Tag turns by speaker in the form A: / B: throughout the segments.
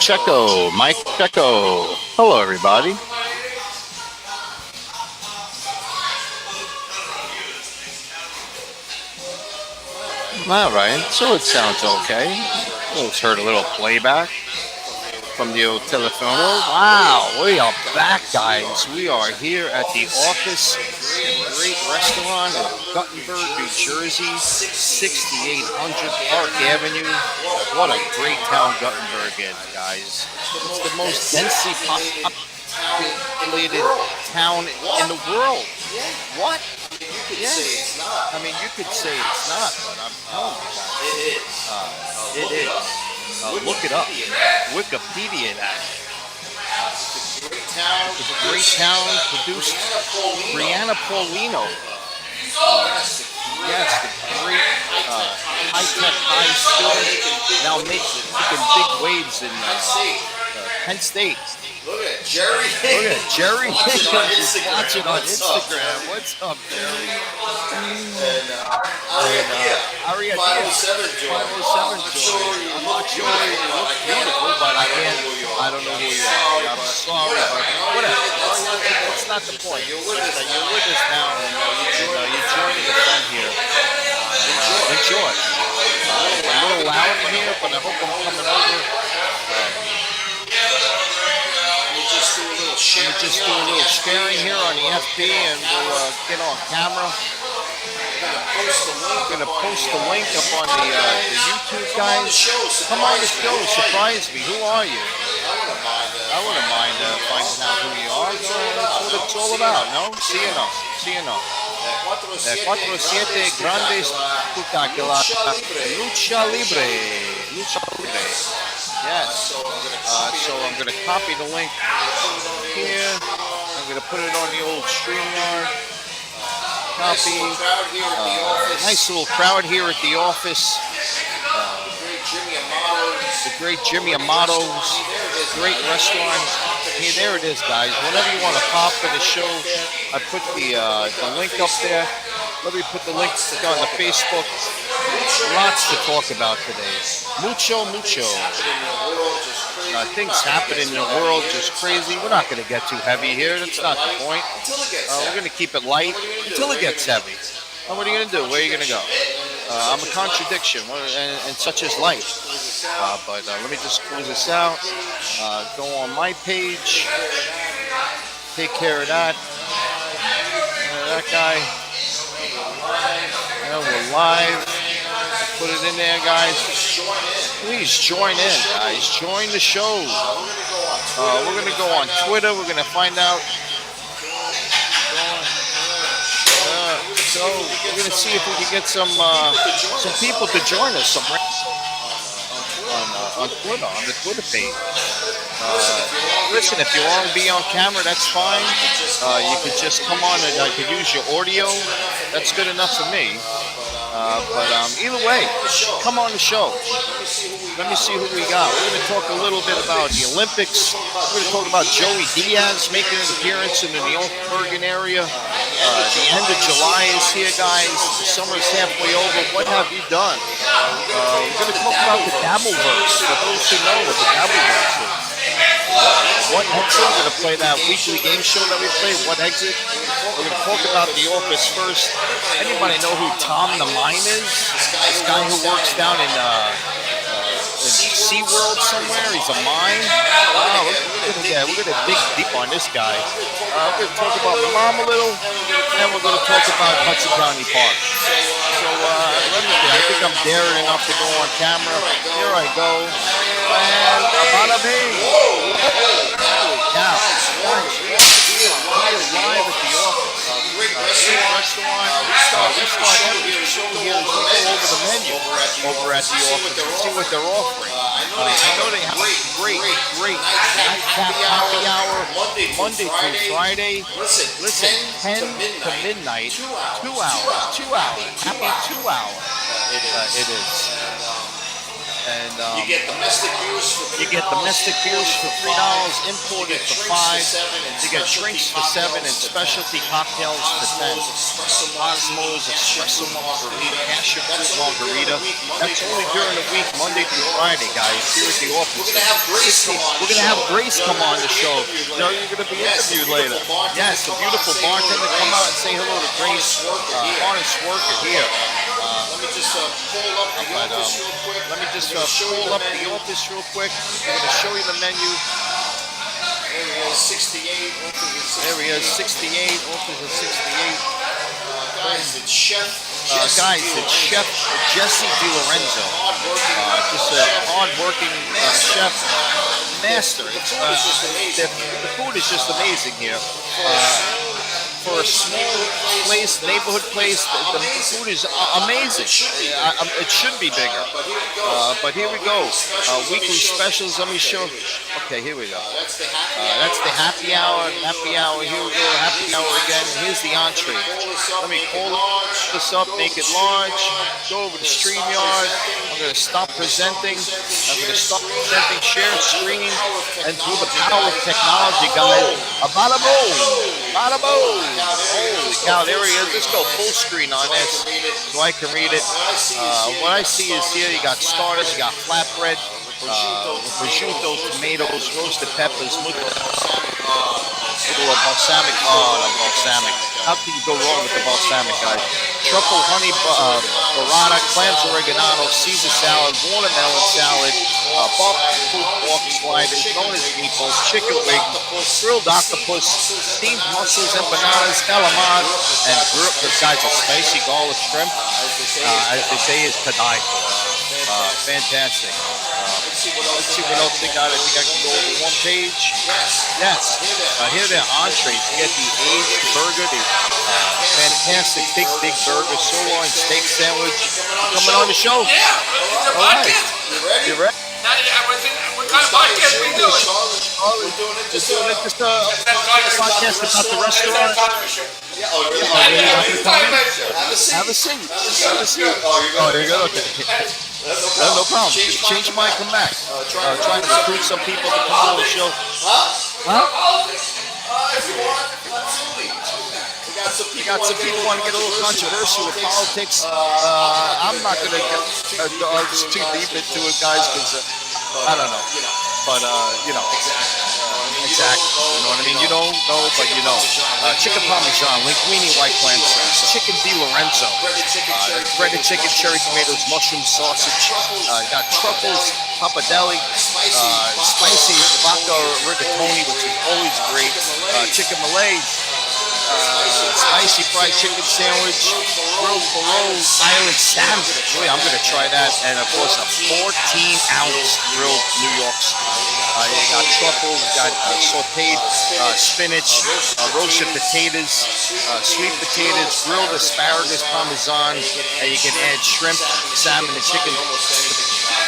A: Checo, Mike Checo. Hello, everybody. All right, so it sounds okay. Let's heard a little playback from the old telephone. Wow, we are back, guys. We are here at the office, a great restaurant in Guttenberg, New Jersey, 6800 Park Avenue. What a great town Guttenberg is, guys. It's the most densely populated town in the world. What? Yes. I mean, you could say it's not, but I'm telling you guys. It is. Look it up. Wikipedia that. It's a great town. Produced Brianna Paulino. Yes, the great high-tech high student. Now making big waves in Penn State.
B: Look at Jerry.
A: Look at Jerry. Watch it on Instagram. What's up, Jerry?
B: And
A: Aria
B: 507 joined.
A: I'm not sure you look beautiful, but I don't know who you are. I'm sorry, but whatever. That's not the point. You're with us now, and you're joining the fun here. Enjoy. It's a little loud in here, but I hope I'm coming over. We'll just do a little sharing here on the FB, and we'll get on camera. We're going to post the link up on the YouTube, guys. Come on the show, surprise me. Who are you? I wouldn't mind finding out who you are. That's what it's all about, no? See you now. 4-7 Grandes Spectacular Lucha Libre. Yes. So I'm going to copy the link here. I'm going to put it on the old StreamYard. Copy. Nice little crowd here at the office. The great Jimmy Amato's. Great restaurant. Here, there it is, guys. Whenever you want to pop for the show, I put the link up there. Let me put the link on the Facebook. Lots to talk about today. Mucho. Things happen in the world just crazy. We're not going to get too heavy here. That's not the point. We're going to keep it light until it gets heavy. What are you going to do? Where are you going to go? I'm a contradiction, and such is life. But let me just close this out. Go on my page. Take care of that. That guy. We're live. Put it in there, guys. Please join in, guys. Join the show. We're going to go on Twitter. We're going to find out. So we're going to see if we can get some people to join us on Twitter, on the Twitter page. Listen, if you want to be on camera, that's fine. You could just come on and I could use your audio. That's good enough for me. But either way, come on the show. Let me see who we got. We're going to talk a little bit about the Olympics. We're going to talk about Joey Diaz making an appearance in the Bergen area. The end of July is here, guys. The summer is halfway over. What have you done? We're going to talk about the Dabbleverse. For those who know what the Dabbleverse is. What Exit? We're going to play that weekly game show that we play. What Exit? We're going to talk about the office first. Anybody know who Tom the Mine is? This guy who works down in SeaWorld somewhere. He's a mine. Wow, we're going to dig deep on this guy. We're going to talk about my mom a little, and we're going to talk about Hudson County Park. So let me see. I think I'm daring enough to go on camera. Here I go. And bada bing. Now, guys, we're live at the office. Great restaurant. We start every show here as we go over the menu over at the office and see what they're offering. I know they have a great nightcap happy hour Monday through Friday. Listen, 10 to midnight, 2 hours, happy 2 hour. It is. And
B: you get domestic beers for
A: $3, imported for $5. You get drinks for $7 and specialty cocktails for $10. Osmo's Espresso Margarita, passion fruit margarita. That's only during the week, Monday through Friday, guys. Here at the office. We're gonna have Grace come on the show. You know, you're gonna be interviewed later. Yes, a beautiful bartender. Come out and say hello to Grace. Hardest worker here.
B: Let me just pull up the office real quick.
A: Let me just pull up the office real quick. I'm going to show you the menu.
B: There he is, 68.
A: There he is, 68. Office is 68.
B: Guys, it's Chef
A: Jesse DeLorenzo. Just a hard-working chef master. The food is just amazing here. For a small place, neighborhood place, the food is amazing. It should be bigger. But here we go. Weekly specials. Let me show. Okay, here we go. That's the happy hour. Happy hour. Here we go. Happy hour again. Here's the entree. Let me call this up, make it large. Go over to StreamYard. I'm going to stop presenting. Share screen, and through the power of technology, guys. Bada boom. Bada boom. Holy cow, there he is. Let's go full screen on this so I can read it. What I see is here you got starters, you got flatbread, prosciutto, tomatoes, roasted peppers, balsamic. Oh, the balsamic. How can you go wrong with the balsamic, guys? Truffle, honey, burrata, clams, oregano, Caesar salad, watermelon salad, barbecue pork sliders, known as meatballs, chicken wing, grilled octopus, steamed mussels, empanadas, calamari, and grilled, guys, a spicy garlic shrimp, as they say, is to die for. Fantastic. Let's see what else they got. I think I can go over one page. Yes. Here are their entrees. You get the aged burger, the fantastic big burger, sirloin steak sandwich. Coming on the show.
C: Yeah.
A: All right. You ready?
C: What kind of podcast we doing?
B: We're doing it just
A: Podcast about the restaurant. Have a seat. Oh, there you go. Okay. No problem. Change your mind, come back. Trying to recruit some people to come on the show. Huh?
B: If you want, absolutely.
A: We got some people want to get a little controversial with politics. I'm not going to get too deep into it, guys, because I don't know. But, you know. Exactly. You know what I mean? You don't know, but you know. Chicken Parmesan, linguine, white plant sauce, chicken DeLorenzo, breaded chicken, cherry tomatoes, mushroom sausage. Got truffles, pappardelle, spicy vodka rigatoni, which is always great. Chicken Malay. Spicy fried chicken sandwich, grilled Barreau Island salmon. Boy, I'm going to try that. And of course, a 14-ounce grilled New York steak. You got truffles, you got sauteed spinach, roasted potatoes, sweet potatoes, grilled asparagus, parmesan, and you can add shrimp, salmon, and chicken.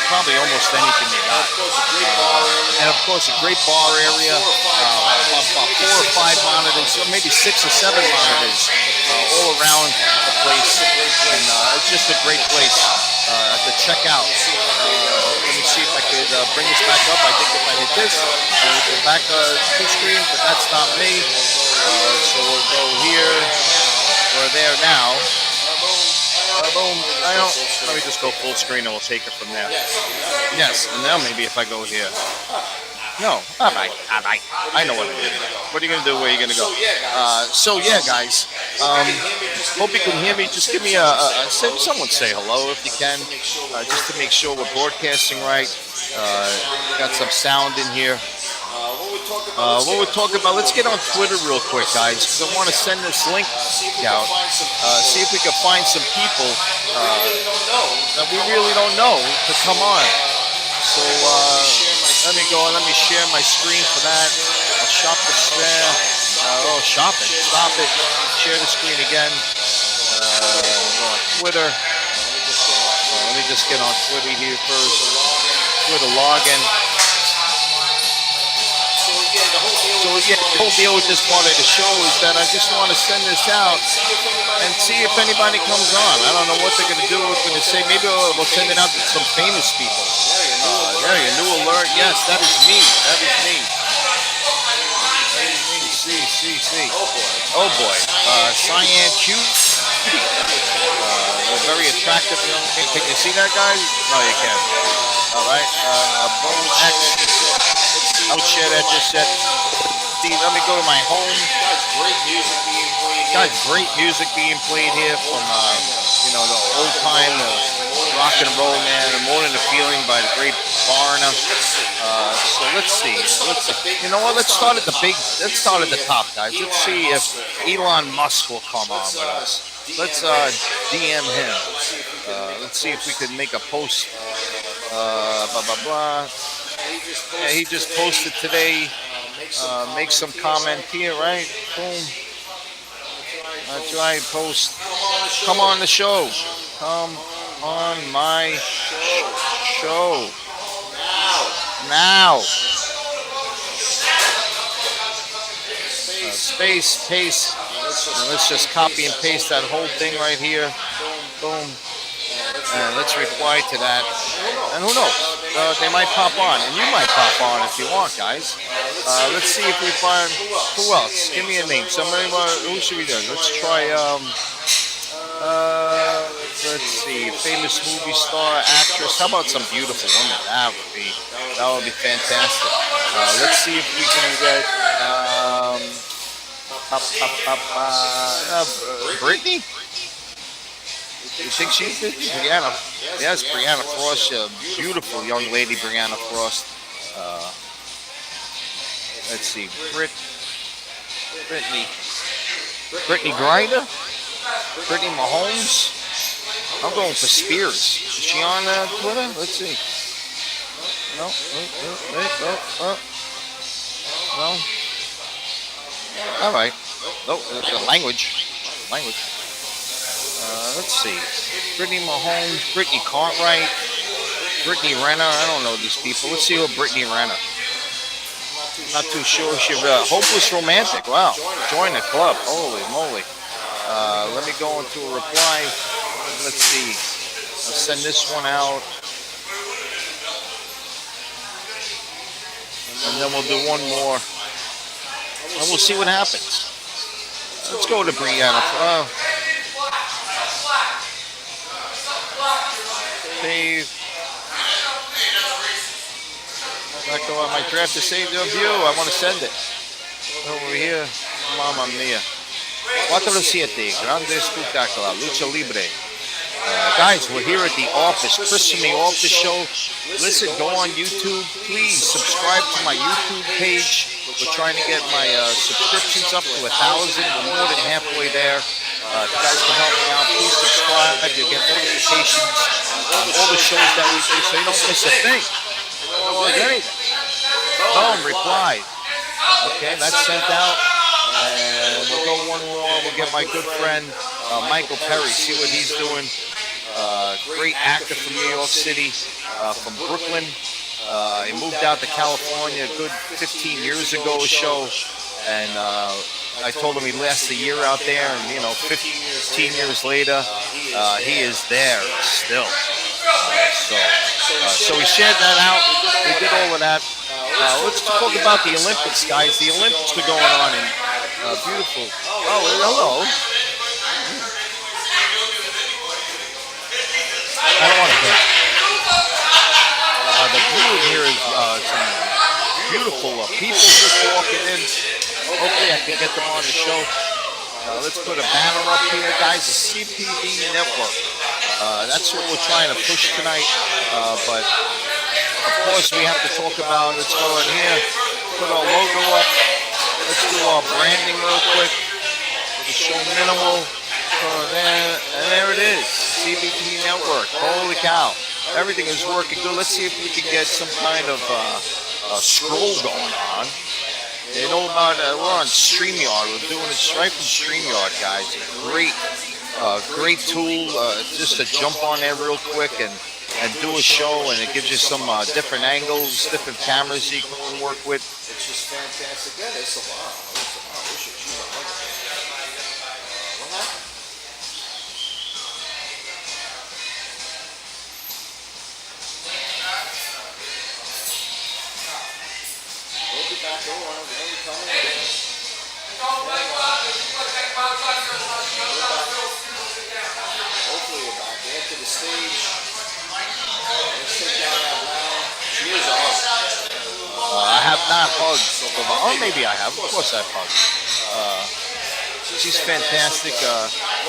A: Probably almost anything you got. And of course, a great bar area, about 4 or 5 monitors, or maybe 6 or 7 monitors all around the place. And it's just a great place to check out. Let me see if I could bring this back up. I think if I hit this, we'll go back to screen, but that's not me. So we'll go here. We're there now. Boom. Let me just go full screen and we'll take it from there. Yes, and now maybe if I go here. No, all right. I know what to do. What are you going to do? Where are you going to go? So yeah, guys. Hope you can hear me. Just give me someone say hello if you can, just to make sure we're broadcasting right. Got some sound in here.
B: When we talk
A: What we're talking about, let's get on Twitter real quick, guys, because I want to send this link out. See if we can find some people that we really don't know to come on. So let me go and let me share my screen for that. I'll shop the spare. Shop it. Stop it. Share the screen again. Go on Twitter. Let me just get on Twitter here first. Twitter login. So yeah, the whole deal with this part of the show is that I just want to send this out and see if anybody comes on. I don't know what they're going to do. What they're going to say. Maybe we'll send it out to some famous people. There you new alert. Yes, that is me. That is me. See. Oh boy. Cyan Q. A very attractive young man. Can you see that, guys? No, you can't. All right. Bone X. I'll share that just yet. Let me go to my home. Guys, great music being played here from the old time rock and roll, man. More Than a Feeling by the great Foreigner. So let's see. You know what? Let's start at the top, guys. Let's see if Elon Musk will come on with us. Let's DM him. Let's see if we could make a post. Yeah, he just posted today. Make some comment here, right? Boom. That's right. Post. Come on the show. Come on my show. Now. Space, paste. Now let's just copy and paste that whole thing right here. Boom. And let's reply to that. And who knows? They might pop on. And you might pop on if you want, guys. Let's see if we find... Who else? Give me a name. Somebody... Who should we do? Let's try... let's see. Famous movie star, actress. How about some beautiful woman? That would be fantastic. Let's see if we can get... Brittany? You think she's good? Brianna. Yes, Brianna Frost. Beautiful young lady, Brianna Frost. Let's see. Brittany Griner? Brittany Mahomes? I'm going for Spears. Is she on Twitter? Let's see. No. No. All right. No, the language. Let's see. Brittany Mahomes, Brittany Cartwright, Brittany Renner. I don't know these people. Let's see who Brittany Renner. Not too sure. She's hopeless romantic. Wow. Join the club. Holy moly. Let me go into a reply. Let's see. I'll send this one out. And then we'll do one more. And we'll see what happens. Let's go to Brianna. Save. Back on my draft to save the view. I want to send it. Over here. Mamma mia. 4-7. Grande Spectacular. Lucha Libre. Guys, we're here at the office. Chris from the Office Show. Listen, go on YouTube. Please subscribe to my YouTube page. We're trying to get my subscriptions up to 1,000. We're more than halfway there. If you guys can help me out, please subscribe. You'll get notifications on all the shows that we do, so you don't miss a thing. Don't miss anything. Boom, replied. Okay, that's sent out. And we'll go one more. We'll get my good friend Michael Perry, see what he's doing. Great actor from New York City, from Brooklyn. He moved out to California a good 15 years ago or so. And I told him he lasted a year out there, and 15 years later, he is there still. So we shared that out. We did all of that. Let's talk about the Olympics, guys. The Olympics are going on in beautiful. Oh, hello. I don't want to think. The view here is some beautiful people just walking in. Hopefully I can get them on the show. Let's put a banner up here, guys. The CPD Network. That's what we're trying to push tonight. But of course we have to talk about. Let's go in here. put our logo up. Let's do our branding real quick. We'll show minimal. There, and there it is. CBT Network. Holy cow. Everything is working good. Let's see if we can get some kind of scroll going on. They know about we're on StreamYard. We're doing it right from StreamYard, guys. Great tool just to jump on there real quick and do a show, and it gives you some different angles, different cameras you can work with.
B: It's just fantastic. Yeah, it's a wow. It's a wow. She's a hugger. What happened? We'll be back. Don't worry. We'll be coming in. Hopefully we're back. They head to the stage. Let's take down that round. She is a hug.
A: I have not hugged, or maybe I have. Of course I've hugged. She's fantastic.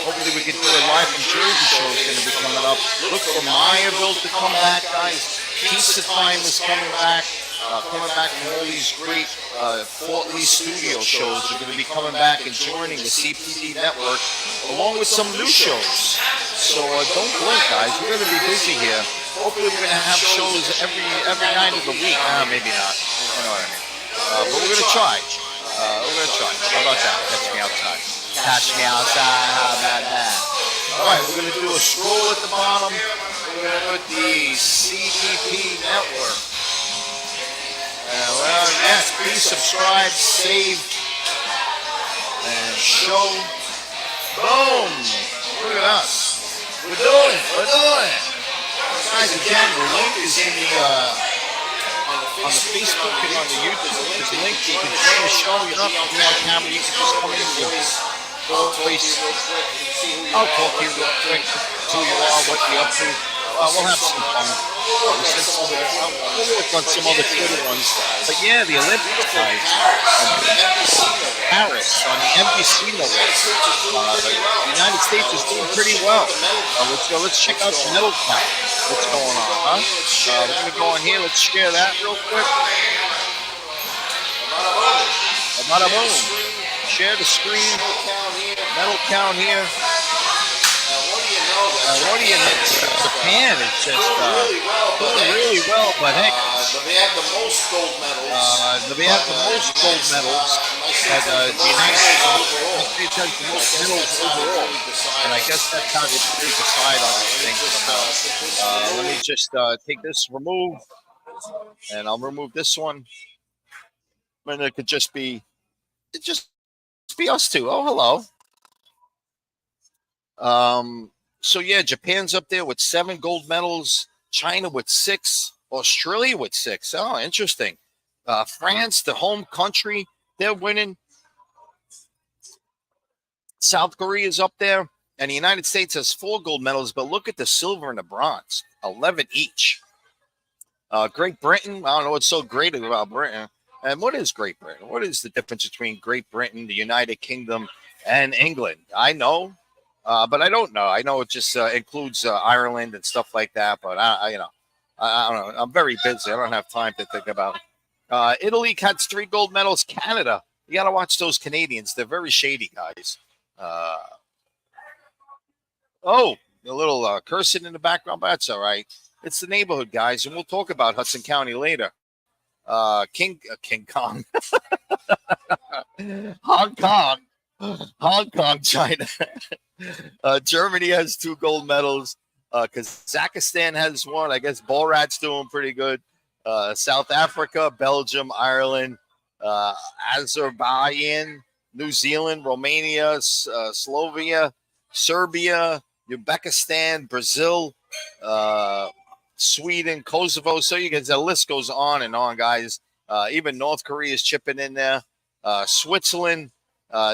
A: Hopefully we can do a live from Jersey show is going to be coming up. Look for Mayaville to come back, guys. Pizza Time is coming back. Coming back from all these great Fort Lee studio shows. They're going to be coming back and joining the CPD network along with some new shows. So don't blink, guys. We're going to be busy here. Hopefully we're going to have shows every night of the week. Maybe not. You know what I mean. But we're going to try. How about that? Catch me outside. Catch me outside. How about that? All right, we're going to do a scroll at the bottom. We're going to put the CDP network. Well, yes, please subscribe, save, and show. Boom! Look at us. We're doing it. Guys, again, the link is in the on the Facebook and on the YouTube. There's a link. You can join the show. You don't have to be on camera. You can just come in with voice. I'll talk to you real quick. Who you are, what you're up to. We'll have some fun. We'll work on some other Twitter ones. But yeah, the Olympics, guys. Paris on the NBC network. The United States is doing pretty well. Let's check out the middle count. What's going on, huh? We're going to go on here. Let's share that real quick. Bada boom. Share the screen. Medal count here. What do you know? Japan is just doing really well, but heck,
B: they have the most gold medals.
A: They have the most gold medals. And the United States has the most medals overall. And I guess that's how they decide on these things somehow. Let me just take this, remove, and I'll remove this one. And it could just be us two. Oh, hello. So yeah, Japan's up there with 7 gold medals, China with 6, Australia with 6. Oh, interesting. France, the home country, they're winning. South Korea is up there, and the United States has 4 gold medals, but look at the silver and the bronze, 11 each. Great Britain, I don't know what's so great about Britain. And what is Great Britain? What is the difference between Great Britain, the United Kingdom, and England? I know. But I don't know. I know it just includes Ireland and stuff like that. But I don't know. I'm very busy. I don't have time to think about it. Italy had 3 gold medals. Canada, you got to watch those Canadians. They're very shady, guys. A little cursing in the background, but that's all right. It's the neighborhood, guys, and we'll talk about Hudson County later. King Kong, Hong Kong, China. Germany has 2 gold medals. Kazakhstan has 1. I guess Borat's doing pretty good. South Africa, Belgium, Ireland, Azerbaijan, New Zealand, Romania, Slovenia, Serbia, Uzbekistan, Brazil, Sweden, Kosovo. So you guys, the list goes on and on, guys. Even North Korea is chipping in there. Switzerland.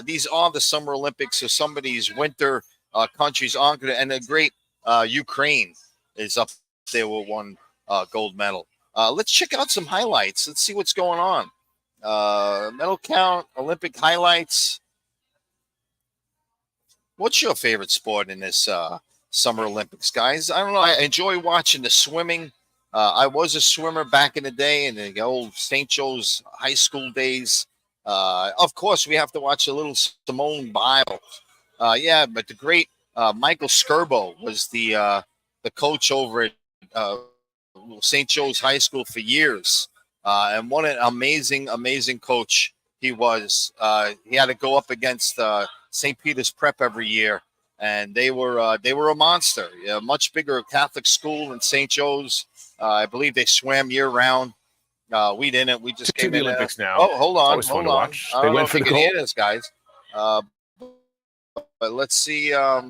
A: These are the Summer Olympics, so some of these winter countries aren't going to. And the great Ukraine is up there with 1 gold medal. Let's check out some highlights. Let's see what's going on. Medal count, Olympic highlights. What's your favorite sport in this Summer Olympics, guys? I don't know. I enjoy watching the swimming. I was a swimmer back in the day in the old St. Joe's high school days. Of course, we have to watch a little Simone Biles. Yeah, but the great Michael Skirbo was the coach over at uh, St. Joe's High School for years, and what an amazing coach he was. He had to go up against St. Peter's Prep every year, and they were a monster. A much bigger Catholic school than St. Joe's. I believe they swam year round. We didn't. We just
D: to
A: came
D: the
A: in.
D: Olympics now.
A: Oh, hold on,
D: Always fun
A: hold
D: to
A: on.
D: watch.
A: I
D: They
A: don't know
D: went
A: if
D: for
A: you
D: the
A: can hear
D: gold.
A: this, guys. But let's see. Let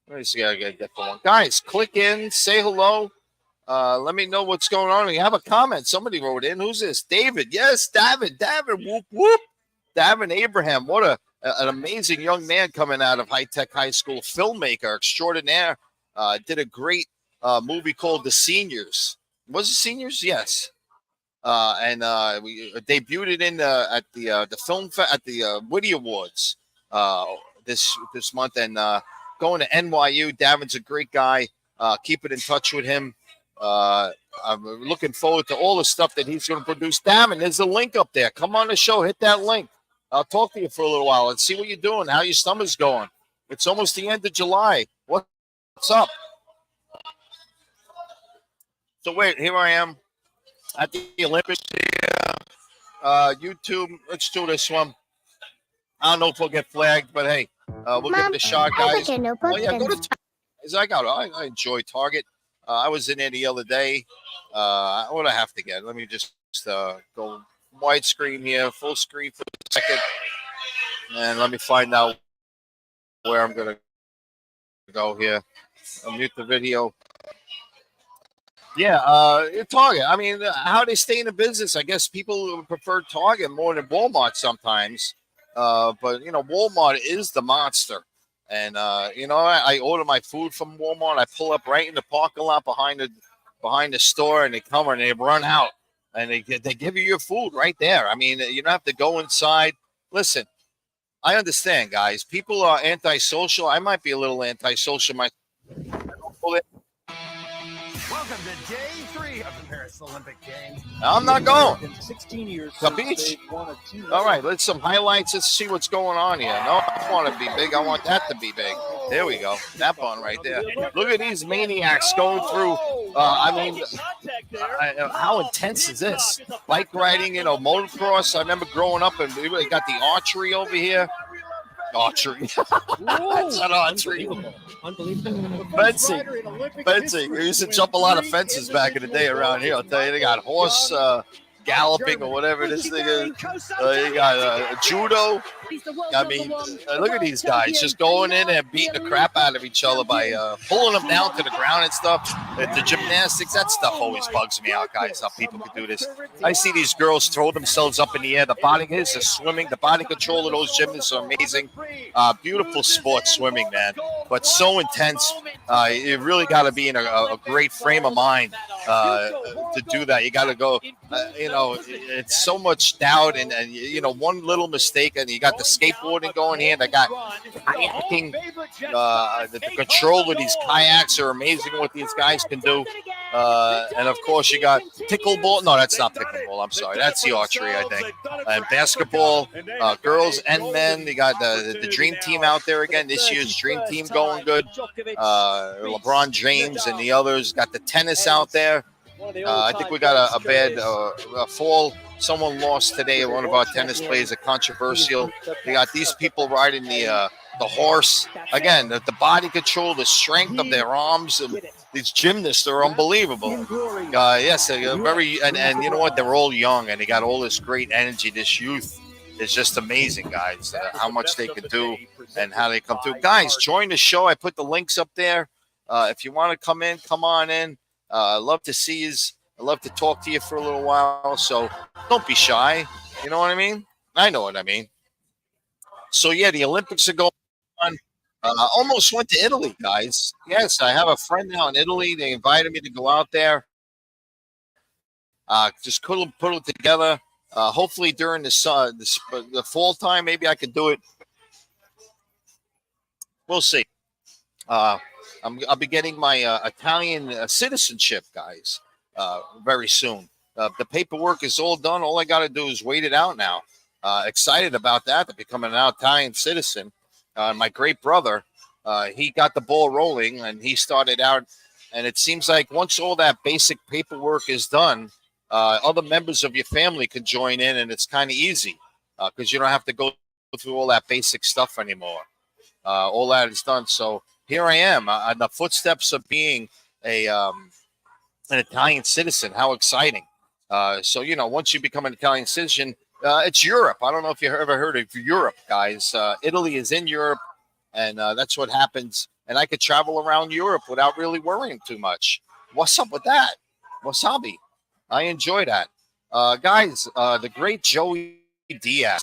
A: me see. I gotta get the one. Guys, click in, say hello. Let me know what's going on. You have a comment. Somebody wrote in. Who's this? David. Yes, David. David. Whoop whoop. David Abraham. What an amazing young man coming out of High Tech High School. Filmmaker extraordinaire. Did a great movie called The Seniors. Was it Seniors? Yes. And we debuted it in at the film at the Woody Awards this month, and going to NYU. Davin's a great guy. Keep it in touch with him. I'm looking forward to all the stuff that he's going to produce. Davin, there's a link up there. Come on the show, hit that link. I'll talk to you for a little while and see what you're doing, how your summer's going. It's almost the end of July. What's up? So wait, here I am at the Olympics. YouTube. Let's do this one. I don't know if we'll get flagged, but hey, we'll give it a shot, guys. Oh yeah, go to Target. I enjoy Target. I was in there the other day. What do I have to get? Let me just go widescreen here, full screen for a second, and let me find out where I'm gonna go here. I'll mute the video. Yeah, Target. I mean, how they stay in the business? I guess people prefer Target more than Walmart sometimes. But Walmart is the monster, and I order my food from Walmart. I pull up right in the parking lot behind the store, and they come and they run out, and they give you your food right there. I mean, you don't have to go inside. Listen, I understand, guys. People are antisocial. I might be a little antisocial myself.
E: Welcome to day 3 of the Paris Olympic Games.
A: I'm not going.
E: In 16 years,
A: The beach. All right, let's some highlights. Let's see what's going on here. No, I don't want to be big. I want that to be big. There we go. That one right there. Look at these maniacs going through. How intense is this? Bike riding, motocross. I remember growing up, and we got the archery over here. Archery. That's not archery.
E: Unbelievable.
A: Fencing. We used to jump a lot of fences back in the day around here. I'll tell you, they got horse galloping or whatever this thing is. You got judo. I mean, look at these guys just going in and beating the crap out of each other by pulling them down to the ground and stuff. The gymnastics, that stuff always bugs me out, guys, how people can do this. I see these girls throw themselves up in the air. The body is the swimming. The body control of those gymnasts are amazing. Beautiful sport, swimming, man. But so intense. You really got to be in a great frame of mind to do that. You got to go, it's so much doubt and one little mistake and you got the skateboarding going here. They got kayaking. The control of these kayaks are amazing what these guys can do. And of course, you got pickleball. No, that's not pickleball. I'm sorry. That's the archery, I think. And basketball, girls and men. You got the Dream Team out there again. This year's Dream Team going good. LeBron James and the others got the tennis out there. I think we got a bad fall. Someone lost today. One of our tennis players, a controversial. They got these people riding the horse. Again, the body control, the strength of their arms, and these gymnasts are unbelievable. Yes, they're very, and you know what? They're all young, and they got all this great energy. This youth is just amazing, guys. How much they can do and how they come through. Guys, join the show. I put the links up there. If you want to come in, come on in. I love to see you. I love to talk to you for a little while. So don't be shy. You know what I mean? I know what I mean. So, yeah, the Olympics are going on. Almost went to Italy, guys. Yes, I have a friend now in Italy. They invited me to go out there. Just couldn't put it together. Hopefully during the fall time, maybe I could do it. We'll see. I'll be getting my Italian citizenship, guys. very soon. The paperwork is all done. All I got to do is wait it out now. Excited about that, to become an Italian citizen. My great brother, he got the ball rolling, and he started out. And it seems like once all that basic paperwork is done, other members of your family can join in, and it's kind of easy because you don't have to go through all that basic stuff anymore. All that is done. So here I am on the footsteps of being an Italian citizen. How exciting! So once you become an Italian citizen, it's Europe. I don't know if you ever heard of Europe, guys. Italy is in Europe, and that's what happens. And I could travel around Europe without really worrying too much. What's up with that? Wasabi. I enjoy that. Guys, the great Joey Diaz.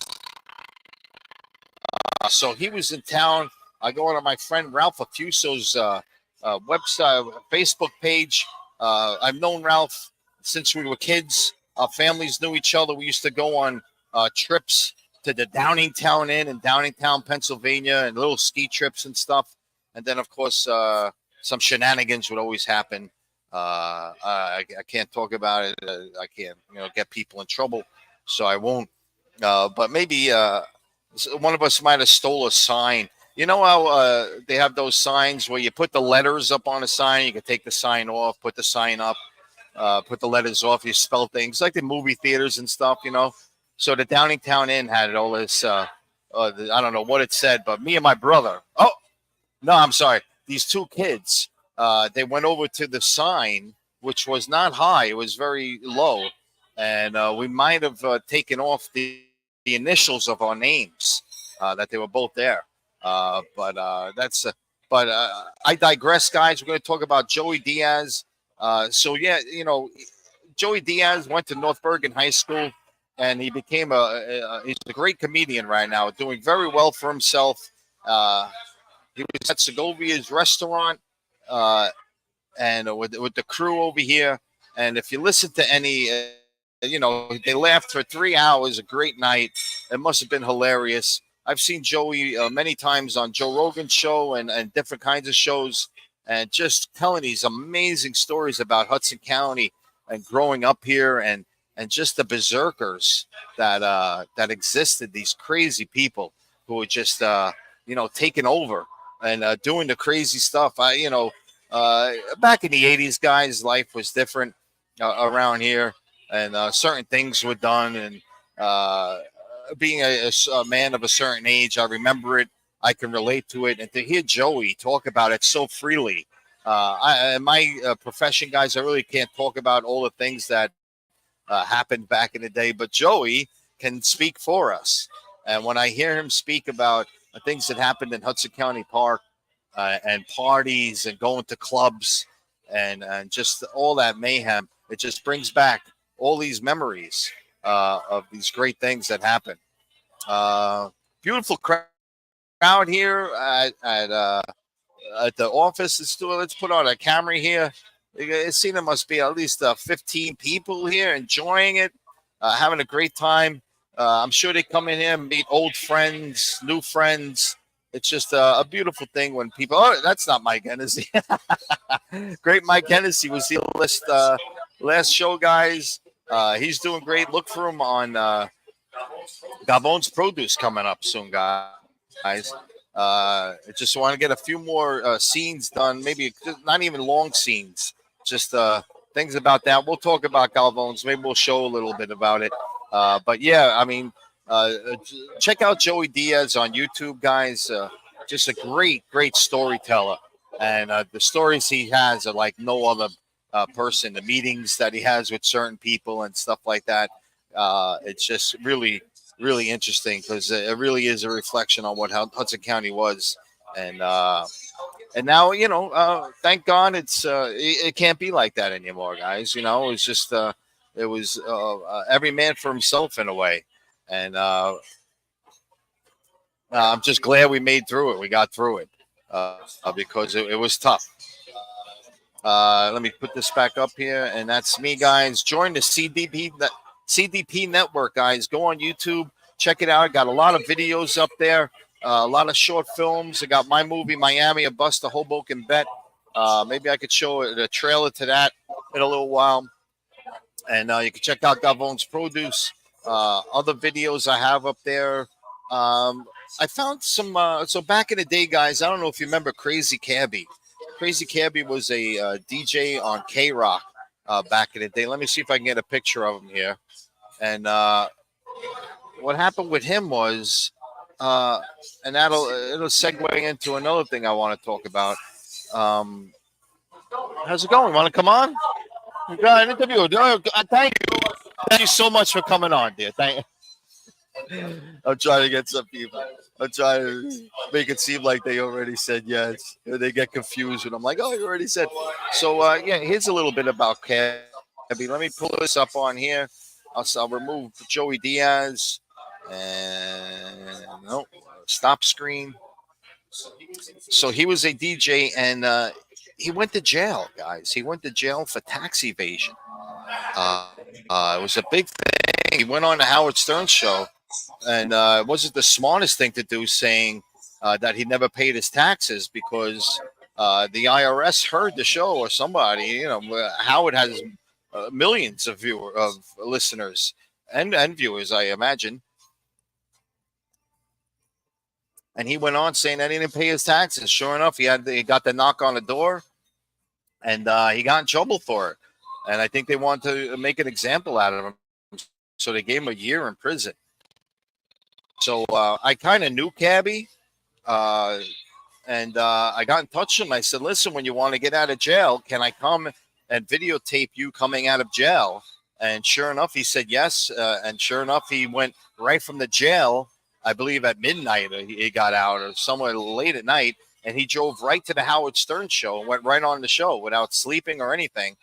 A: So he was in town. I go on to my friend Ralph Affuso's website, Facebook page. I've known Ralph since we were kids. Our families knew each other. We used to go on trips to the Downingtown Inn in Downingtown, Pennsylvania, and little ski trips and stuff. And then, of course, some shenanigans would always happen. I can't talk about it. I can't, get people in trouble, so I won't. But maybe one of us might have stole a sign. You know how they have those signs where you put the letters up on a sign, you can take the sign off, put the sign up, put the letters off, you spell things like the movie theaters and stuff, So the Downingtown Inn had all this, I don't know what it said, but me and my brother, no, I'm sorry, these two kids, they went over to the sign, which was not high, it was very low, and we might have taken off the initials of our names, that they were both there. But I digress, guys. We're going to talk about Joey Diaz. So yeah, Joey Diaz went to North Bergen High School, and he became he's a great comedian right now, doing very well for himself. He was at Segovia's restaurant, and with the crew over here. And if you listen to any, they laughed for 3 hours, a great night. It must have been hilarious. I've seen Joey many times on Joe Rogan's show and different kinds of shows, and just telling these amazing stories about Hudson County and growing up here, and just the berserkers that existed. These crazy people who were just taking over and doing the crazy stuff. Back in the 80s, guys, life was different around here, and certain things were done, and being a man of a certain age, I remember it. I can relate to it, and to hear Joey talk about it so freely. In my profession, guys, I really can't talk about all the things that happened back in the day, but Joey can speak for us. And when I hear him speak about the things that happened in Hudson County Park, and parties and going to clubs and just all that mayhem, it just brings back all these memories of these great things that happen. Beautiful crowd here at the office. Let's put on a camera here. It seems there must be at least 15 people here enjoying it, having a great time. I'm sure they come in here and meet old friends, new friends. It's just a beautiful thing when people. Oh, that's not Mike Hennessy. Great Mike Hennessy was the last show, guys. He's doing great. Look for him on Gabon's Produce coming up soon, guys. I just want to get a few more scenes done. Maybe not even long scenes. Just things about that. We'll talk about Galvones. Maybe we'll show a little bit about it. But yeah, I mean, check out Joey Diaz on YouTube, guys. Just a great storyteller. And the stories he has are like no other person. The meetings that he has with certain people and stuff like that. It's just really interesting because it really is a reflection on what Hudson County was. And now, thank God it can't be like that anymore, guys. It's just it was every man for himself in a way. And I'm just glad we made through it. We got through it because it was tough. Let me put this back up here, and that's me, guys. Join the CDP network, guys. Go on YouTube, check it out. I got a lot of videos up there, a lot of short films. I got my movie, Miami, A Bust, a Hoboken Bet. Maybe I could show a trailer to that in a little while. And you can check out Gavone's produce. Other videos I have up there. Um, I found some. So back in the day, guys, I don't know if you remember Crazy Cabby. Crazy Cabby was a DJ on K Rock back in the day. Let me see if I can get a picture of him here. And what happened with him was, uh, and it'll segue into another thing I want to talk about. Um, how's it going? Want to come on? You got an interview. Thank you. Thank you so much for coming on, dear. I'm trying to get some people. I'm trying to make it seem like they already said yes. They get confused when I'm like, oh, you already said. So, yeah, here's a little bit about Cabby. Let me pull this up on here. I'll remove Joey Diaz. And no, stop screen. So he was a DJ and he went to jail, guys. He went to jail for tax evasion. It was a big thing. He went on the Howard Stern show, and it wasn't the smartest thing to do, saying that he never paid his taxes because the IRS heard the show or somebody. Howard has millions of listeners and viewers, I imagine. And he went on saying that he didn't pay his taxes. Sure enough, he got the knock on the door, and he got in trouble for it. And I think they wanted to make an example out of him, so they gave him a year in prison. So I kind of knew Cabby, and I got in touch with him. I said, "Listen, when you want to get out of jail, can I come and videotape you coming out of jail?" And sure enough, he said yes. And sure enough, he went right from the jail. I believe at midnight he got out, or somewhere late at night, and he drove right to the Howard Stern show and went right on the show without sleeping or anything.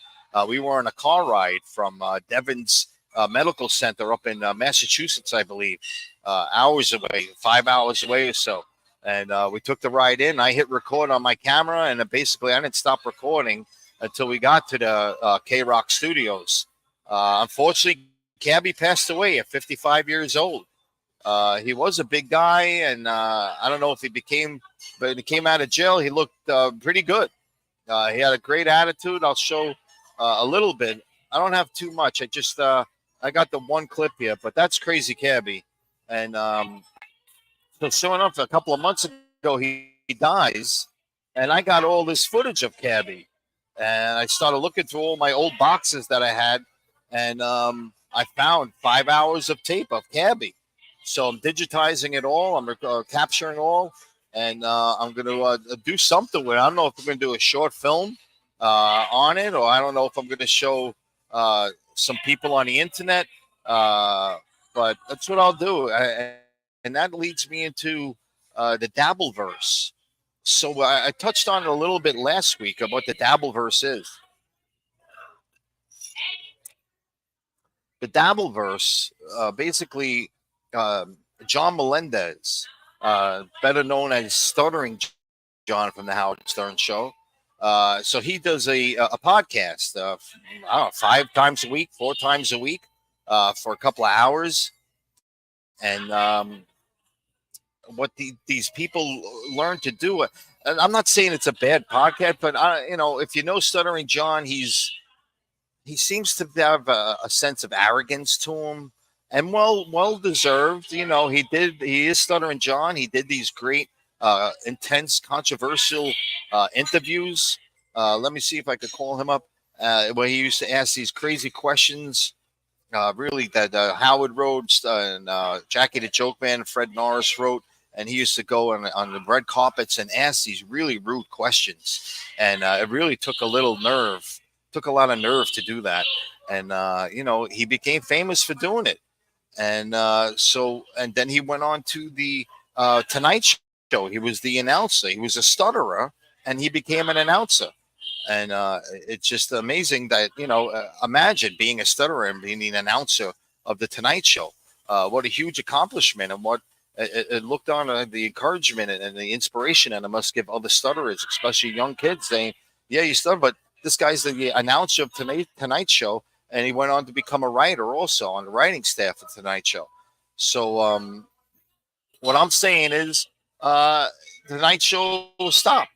A: We were on a car ride from Devon's Medical Center up in Massachusetts, I believe, hours away, 5 hours away or so. And we took the ride in. I hit record on my camera, and basically I didn't stop recording until we got to the K-Rock studios. Unfortunately, Cabby passed away at 55 years old. He was a big guy, and I don't know if but when he came out of jail, he looked pretty good. He had a great attitude. I'll show a little bit. I don't have too much. I got the one clip here, but that's Crazy Cabby. And so sure enough, a couple of months ago, he dies, and I got all this footage of Cabby. And I started looking through all my old boxes that I had, and I found 5 hours of tape of Cabby. So I'm digitizing it all. I'm capturing all, and I'm going to do something with it. I don't know if I'm going to do a short film on it, or I don't know if I'm going to show some people on the internet. But that's what I'll do, and that leads me into the Dabbleverse. So I touched on it a little bit last week of what the Dabbleverse is. The Dabbleverse, basically, John Melendez, better known as Stuttering John from the Howard Stern Show. So he does a podcast, I don't know, 5 times a week, 4 times a week, for a couple of hours. And what these people learn to do, and I'm not saying it's a bad podcast, but if you know Stuttering John, he seems to have a sense of arrogance to him, and well deserved. He is Stuttering John. He did these great, intense, controversial interviews. Let me see if I could call him up. Where he used to ask these crazy questions, really that Howard wrote, and Jackie the Joke Man, Fred Norris wrote. And he used to go on the red carpets and ask these really rude questions. And it really took a lot of nerve to do that. And, he became famous for doing it. And and then he went on to the Tonight Show. He was the announcer. He was a stutterer, and he became an announcer. And it's just amazing that, imagine being a stutterer and being the announcer of the Tonight Show. What a huge accomplishment, and what it looked on the encouragement and the inspiration, and it must give other stutterers, especially young kids, saying, yeah, you stutter, but this guy's the announcer of Tonight Show, and he went on to become a writer also on the writing staff of Tonight Show. So what I'm saying is Tonight Show stopped.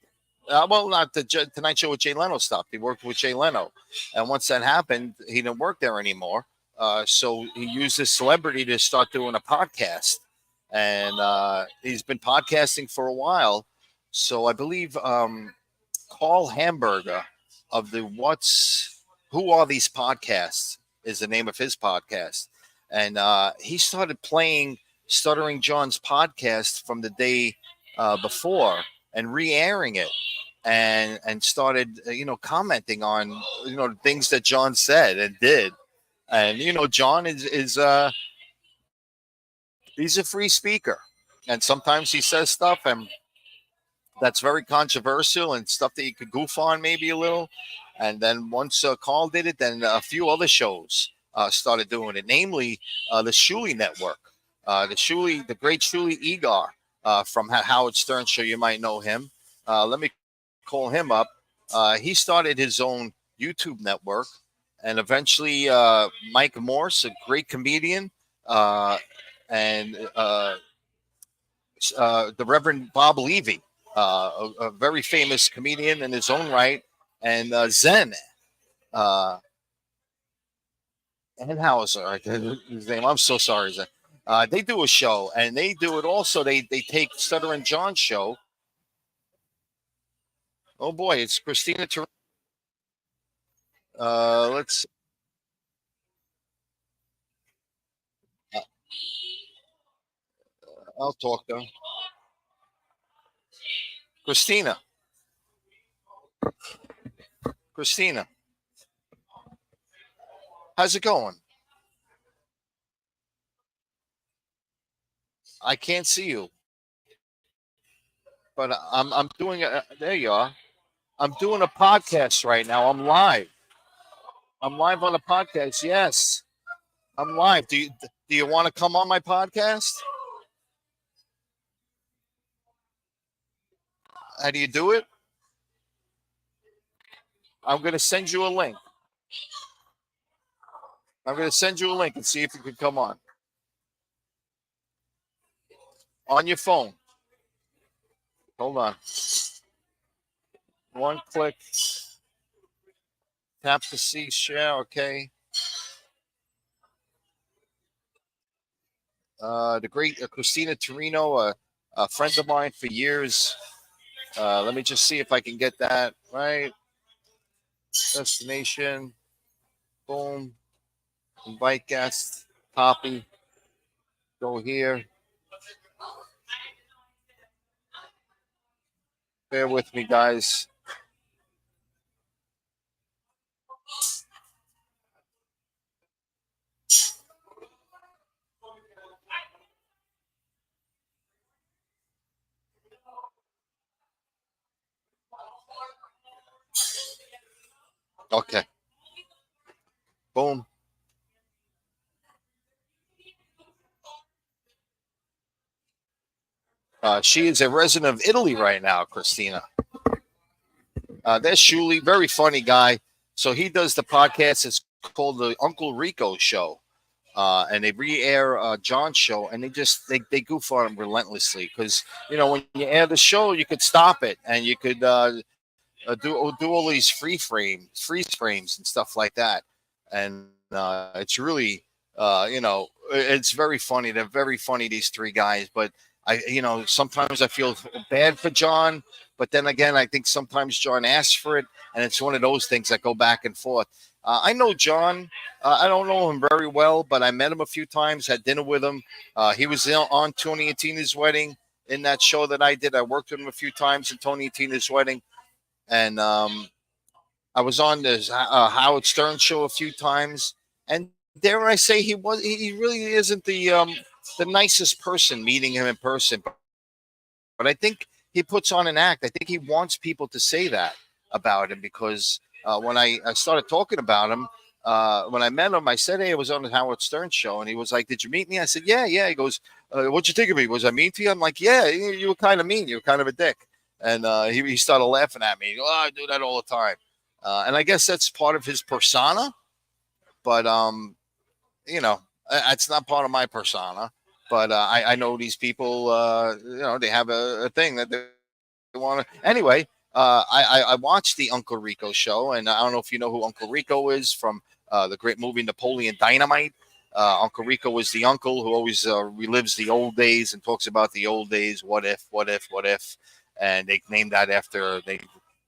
A: Well, not the Tonight Show with Jay Leno stopped. He worked with Jay Leno, and once that happened, he didn't work there anymore. So he used his celebrity to start doing a podcast, and he's been podcasting for a while. So I believe Carl Hamburger of the Who Are These Podcasts is the name of his podcast, and he started playing Stuttering John's podcast from the day before and re-airing it and started commenting on things that John said and did. And John is he's a free speaker, and sometimes he says stuff and that's very controversial and stuff that you could goof on maybe a little. And then once Carl did it, then a few other shows started doing it, namely the Shuli Network, the great Shuli Egar from Howard Stern show. You might know him. Let me call him up. He started his own YouTube network, and eventually Mike Morse, a great comedian, and the Reverend Bob Levy, a very famous comedian in his own right, and Zen Enhauser, his name. I'm so sorry, Zen. They do a show, and they do it also. They take Stutter and John's show. Oh boy, it's Christina. Let's. Uh, I'll talk to her. Christina. Christina, how's it going? I can't see you, but I'm doing a. There you are. I'm doing a podcast right now. I'm live. I'm live on a podcast. Yes, I'm live. Do you want to come on my podcast? How do you do it? I'm going to send you a link. I'm going to send you a link and see if you can come on your phone. Hold on. One click. Tap to see share. Okay. The great Christina Torino, a friend of mine for years. Let me just see if I can get that right. Destination. Boom. Invite guest. Copy. Go here. Bear with me, guys. Okay. Boom. She is a resident of Italy right now, Christina. That's Shuli, very funny guy. So he does the podcast. It's called the Uncle Rico Show, and they re-air John's show, and they goof on him relentlessly because when you air the show, you could stop it and you could do all these freeze frames, and stuff like that, and it's really it's very funny. They're very funny, these three guys, but sometimes I feel bad for John, but then again, I think sometimes John asks for it, and it's one of those things that go back and forth. I know John. I don't know him very well, but I met him a few times, had dinner with him. He was on Tony and Tina's wedding in that show that I did. I worked with him a few times in Tony and Tina's wedding, and I was on this Howard Stern show a few times, and dare I say, he really isn't the nicest person meeting him in person, but I think he puts on an act. I think he wants people to say that about him because when I started talking about him, when I met him, I said, "Hey, I was on the Howard Stern show," and he was like, "Did you meet me?" I said, "Yeah, yeah." He goes, "What'd you think of me? Was I mean to you?" I'm like, "Yeah, you were kind of mean. You were kind of a dick." And he started laughing at me. Oh, I do that all the time, and I guess that's part of his persona. But it's not part of my persona. But I know these people. They have a thing that they want to. Anyway, I watched the Uncle Rico show, and I don't know if you know who Uncle Rico is from the great movie Napoleon Dynamite. Uncle Rico was the uncle who always relives the old days and talks about the old days. What if? What if? What if? And they named that after they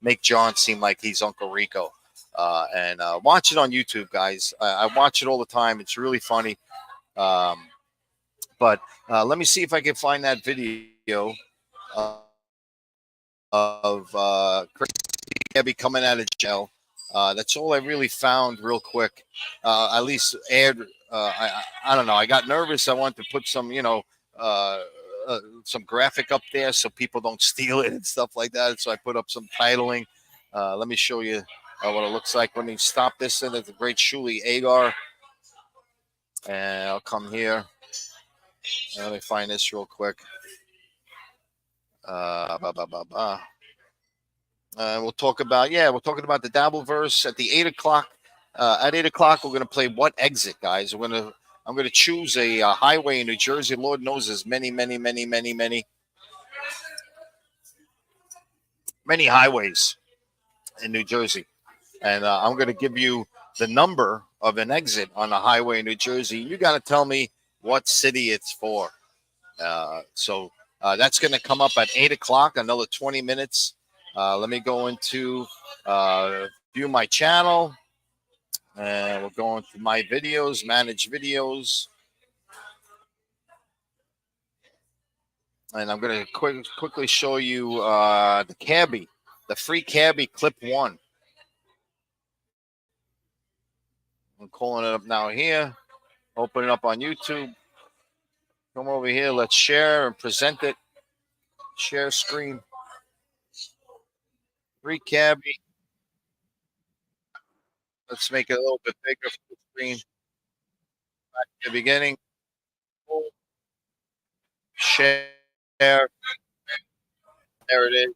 A: make John seem like he's Uncle Rico. And watch it on YouTube, guys. I watch it all the time. It's really funny. But let me see if I can find that video of Chris Gabby coming out of jail. That's all I really found real quick. At least aired. I don't know. I got nervous. I wanted to put some, some graphic up there so people don't steal it and stuff like that. So I put up some titling. Let me show you what it looks like. Let me stop this in at the great Shuli Agar. And I'll come here. Let me find this real quick. We'll talk about we're talking about the Dabbleverse at the 8 o'clock. At 8 o'clock, we're gonna play What Exit, guys. I'm gonna choose a highway in New Jersey. Lord knows there's many highways in New Jersey, and I'm gonna give you the number of an exit on a highway in New Jersey. You gotta tell me what city it's for. So that's gonna come up at 8 o'clock. Another 20 minutes. Let me go into view my channel, and we're going to my videos, manage videos, and I'm going to quickly show you the cabbie, the free cabbie clip 1. I'm calling it up now here. Open it up on YouTube. Come over here. Let's share and present it. Share screen. Free cabbie. Let's make it a little bit bigger for the screen. Back at the beginning. Share. There it is.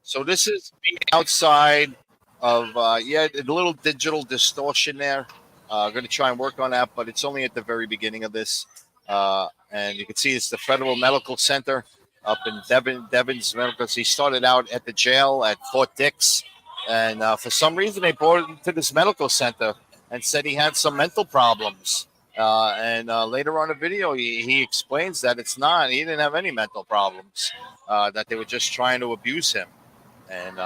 A: So this is me outside of the little digital distortion there. I'm going to try and work on that, but it's only at the very beginning of this. And you can see it's the Federal Medical Center up in Devon's Medical. He started out at the jail at Fort Dix, and for some reason they brought him to this medical center and said he had some mental problems. And later on in the video, he explains that it's not. He didn't have any mental problems. That they were just trying to abuse him and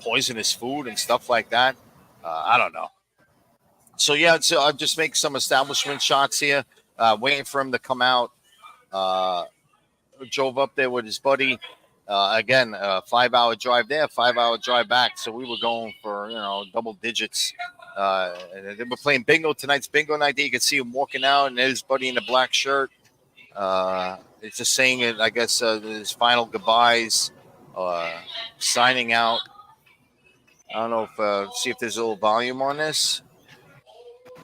A: poison his food and stuff like that. I don't know. So I'll just make some establishment shots here, waiting for him to come out. Drove up there with his buddy. Again, 5-hour drive there, 5-hour drive back. So we were going for double digits. And they were playing bingo. Tonight's bingo night. You can see him walking out, and his buddy in a black shirt. It's just saying it. I guess his final goodbyes, signing out. I don't know if see if there's a little volume on this.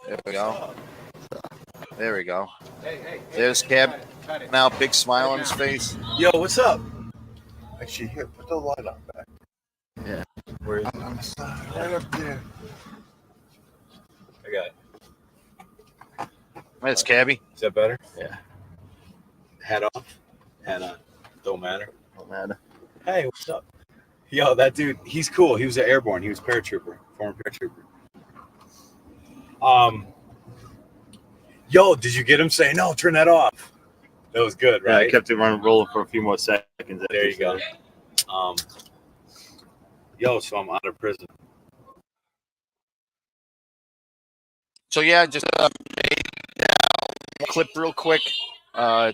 A: There we go. There we go. There's Cab. Now, big smile on his face.
D: Yo, what's up?
B: Actually, here, put the light on back.
D: Yeah. Where is it?
B: On the side, right up there.
D: I got it.
A: That's Cabby.
D: Is that better? Yeah. Hat off. Hat on. Don't matter.
A: Don't matter.
D: Hey, what's up? Yo, that dude, he's cool. He was an airborne. He was paratrooper, former paratrooper. Yo, did you get him saying, no, turn that off? That was good, right?
F: Yeah, I kept it rolling for a few more seconds.
D: There you go. Yo, so I'm out of prison.
A: So just clip real quick,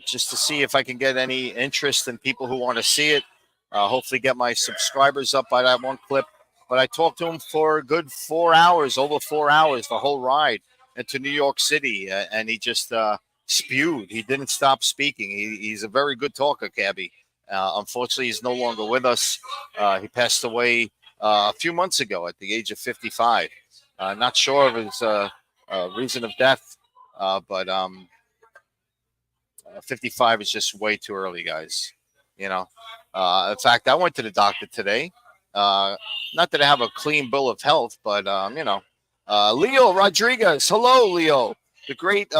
A: just to see if I can get any interest in people who want to see it. Hopefully get my subscribers up by that one clip. But I talked to him for a good 4 hours, over 4 hours, the whole ride into New York City, and he just spewed. He didn't stop speaking. He's a very good talker, Cabby. Unfortunately, he's no longer with us. He passed away a few months ago at the age of 55. Not sure of his reason of death, but 55 is just way too early, guys. In fact, I went to the doctor today. Not that I have a clean bill of health, but Leo Rodriguez. Hello, Leo, the great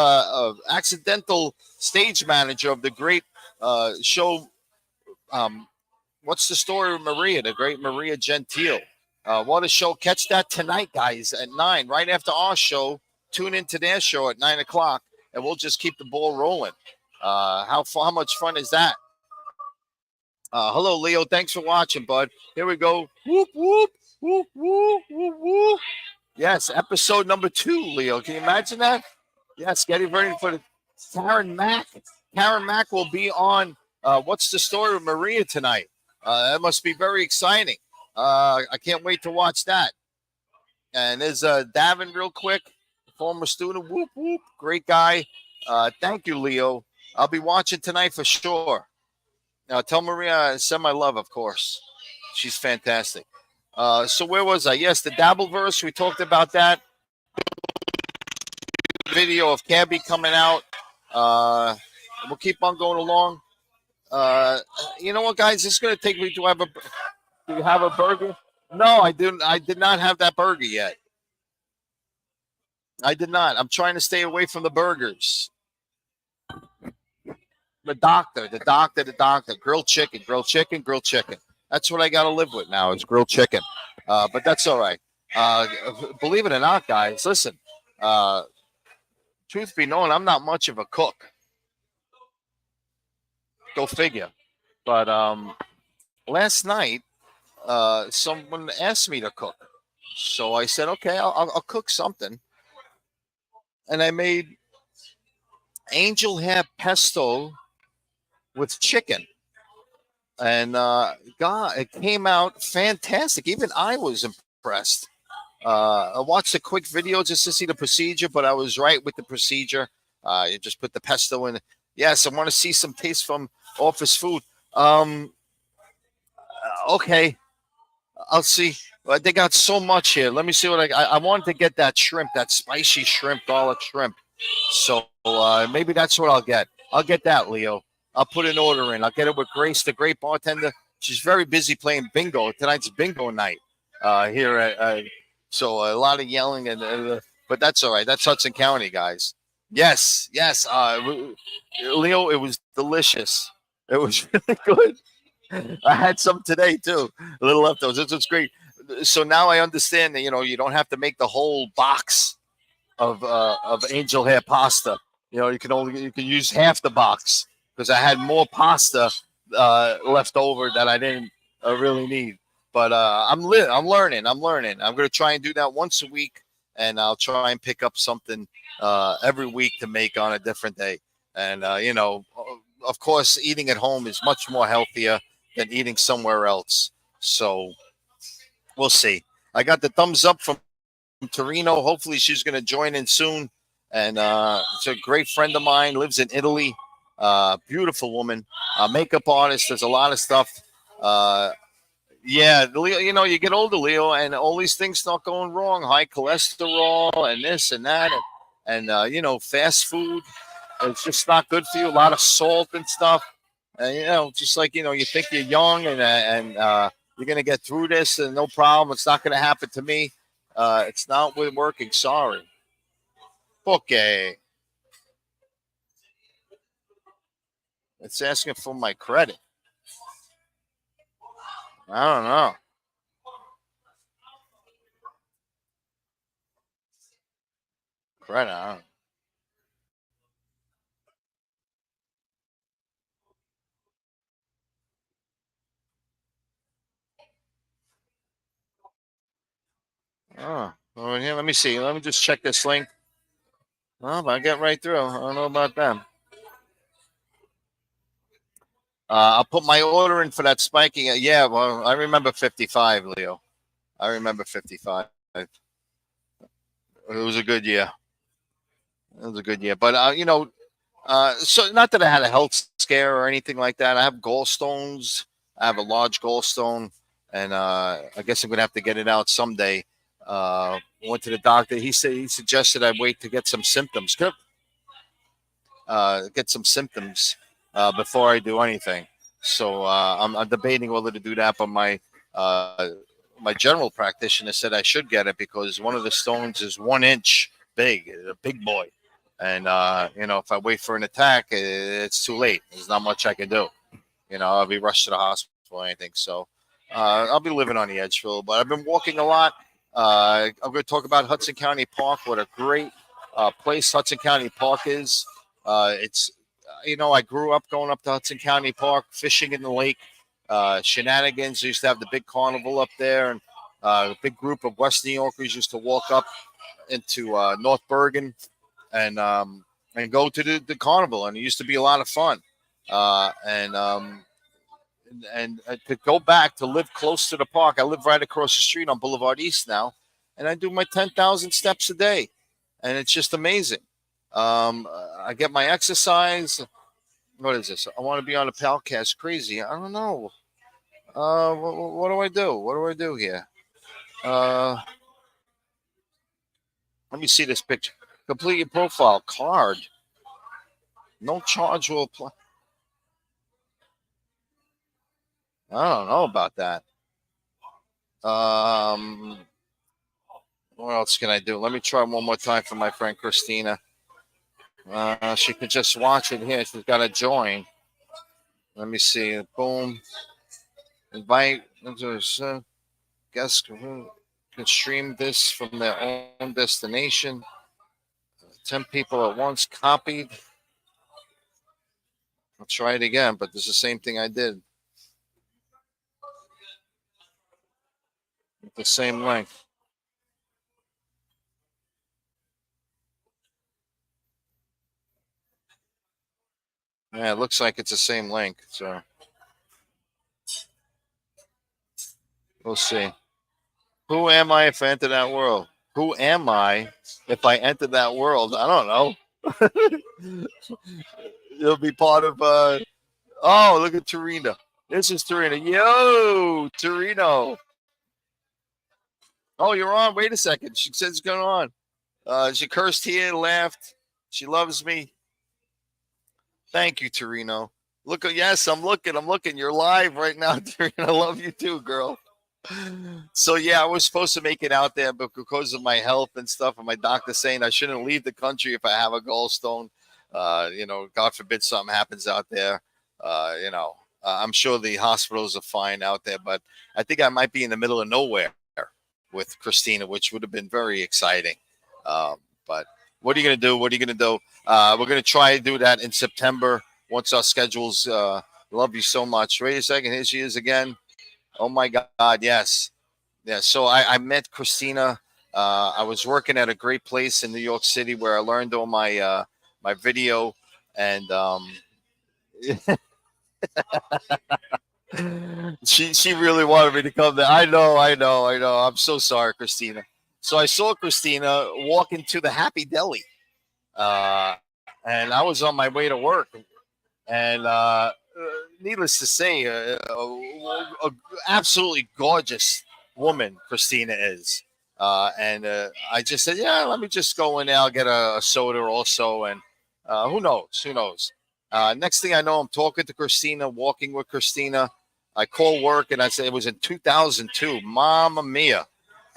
A: accidental stage manager of the great show What's the story of Maria, the great Maria Gentile? What a show. Catch that tonight, guys, at 9, right after our show. Tune into their show at 9 o'clock, and we'll just keep the ball rolling. How much fun is that? Hello, Leo. Thanks for watching, bud. Here we go. Whoop, whoop, whoop, whoop, whoop, whoop. Yes, episode number 2, Leo. Can you imagine that? Yes, getting ready for the Karen Mack. Karen Mack will be on What's the Story of Maria tonight. That must be very exciting. I can't wait to watch that. And there's Davin real quick, former student. Whoop, whoop. Great guy. Thank you, Leo. I'll be watching tonight for sure. Tell Maria I send my love, of course. She's fantastic. So where was I? Yes, the Dabbleverse. We talked about that. Video of Cabby coming out. We'll keep on going along. You know what, guys? This is going to take me. Do you have a burger? No, I didn't. I did not have that burger yet. I did not. I'm trying to stay away from the burgers. The doctor. Grilled chicken. That's what I got to live with now is grilled chicken. But that's all right. Believe it or not, guys, listen. Truth be known, I'm not much of a cook. Go figure. But last night, someone asked me to cook. So I said, okay, I'll cook something. And I made angel hair pesto with chicken. And God, it came out fantastic. Even I was impressed. I watched a quick video just to see the procedure, but I was right with the procedure. You just put the pesto in. Yes, I want to see some taste from office food. Okay, I'll see. They got so much here. Let me see what I wanted to get that shrimp, that spicy shrimp, garlic shrimp. So maybe that's what I'll get. I'll get that, Leo. I'll put an order in. I'll get it with Grace, the great bartender. She's very busy playing bingo. Tonight's bingo night here at. So a lot of yelling, but that's all right. That's Hudson County, guys. Yes. Leo, it was delicious. It was really good. I had some today too. A little leftovers. This was great. So now I understand that you don't have to make the whole box of angel hair pasta. You can use half the box because I had more pasta left over that I didn't really need. But I'm learning. I'm going to try and do that once a week, and I'll try and pick up something every week to make on a different day. And, of course, eating at home is much more healthier than eating somewhere else. So we'll see. I got the thumbs up from Torino. Hopefully she's going to join in soon. And it's a great friend of mine, lives in Italy. Beautiful woman, makeup artist, does a lot of stuff. Yeah, Leo, you get older, Leo, and all these things start going wrong. High cholesterol and this and that. And fast food. It's just not good for you. A lot of salt and stuff. And, just like, you think you're young and you're going to get through this and no problem. It's not going to happen to me. It's not working. Sorry. Okay. It's asking for my credit. I don't know. Credit. I don't know. Oh, well, here, let me see. Let me just check this link. Oh, but I get right through. I don't know about them. I'll put my order in for that spiking. Yeah, well, I remember 55, Leo. I remember 55. It was a good year. But, so not that I had a health scare or anything like that. I have gallstones. I have a large gallstone, and I guess I'm going to have to get it out someday. Went to the doctor. He suggested I wait to get some symptoms. Before I do anything. So I'm debating whether to do that, but my general practitioner said I should get it because one of the stones is 1 inch big, a big boy. And, if I wait for an attack, it's too late. There's not much I can do. I'll be rushed to the hospital or anything. So I'll be living on the edge for a little bit. I've been walking a lot. I'm going to talk about Hudson County Park. What a great place Hudson County Park is. It's I grew up going up to Hudson County Park, fishing in the lake, shenanigans. We used to have the big carnival up there, and a big group of West New Yorkers used to walk up into North Bergen and go to the carnival, and it used to be a lot of fun. And to go back to live close to the park, I live right across the street on Boulevard East now, and I do my 10,000 steps a day, and it's just amazing. I get my exercise. What is this? I want to be on a podcast. Crazy. I don't know. What do I do? What do I do here? Let me see this picture. Complete your profile card. No charge will apply. I don't know about that. What else can I do? Let me try one more time for my friend Christina. She can just watch it here. She's got to join. Let me see. Boom. Invite. Guests can stream this from their own destination. 10 people at once. Copied. I'll try it again, but it's the same thing I did. The same link. Yeah, it looks like it's the same link. So we'll see. Who am I if I enter that world? Who am I if I enter that world? I don't know. You'll be part of. Oh, look at Torino. This is Torino. Yo, Torino. Oh, you're on. Wait a second. She says it's going on. She cursed here, laughed. She loves me. Thank you, Torino. Look, yes, I'm looking. You're live right now, Torino. I love you too, girl. So yeah, I was supposed to make it out there, but because of my health and stuff, and my doctor saying I shouldn't leave the country if I have a gallstone. God forbid something happens out there. I'm sure the hospitals are fine out there, but I think I might be in the middle of nowhere with Christina, which would have been very exciting. But what are you going to do? We're going to try to do that in September once our schedules. Love you so much. Wait a second. Here she is again. Oh, my God. Yes. Yeah. So I met Christina. I was working at a great place in New York City where I learned all my my video. And she really wanted me to come there. I know. I'm so sorry, Christina. So I saw Christina walk into the Happy Deli. And I was on my way to work. And needless to say, a absolutely gorgeous woman Christina is. And I just said, yeah, let me just go in there. I'll get a soda also. And who knows? Next thing I know, I'm talking to Christina, walking with Christina. I call work, and I said it was in 2002. Mamma mia.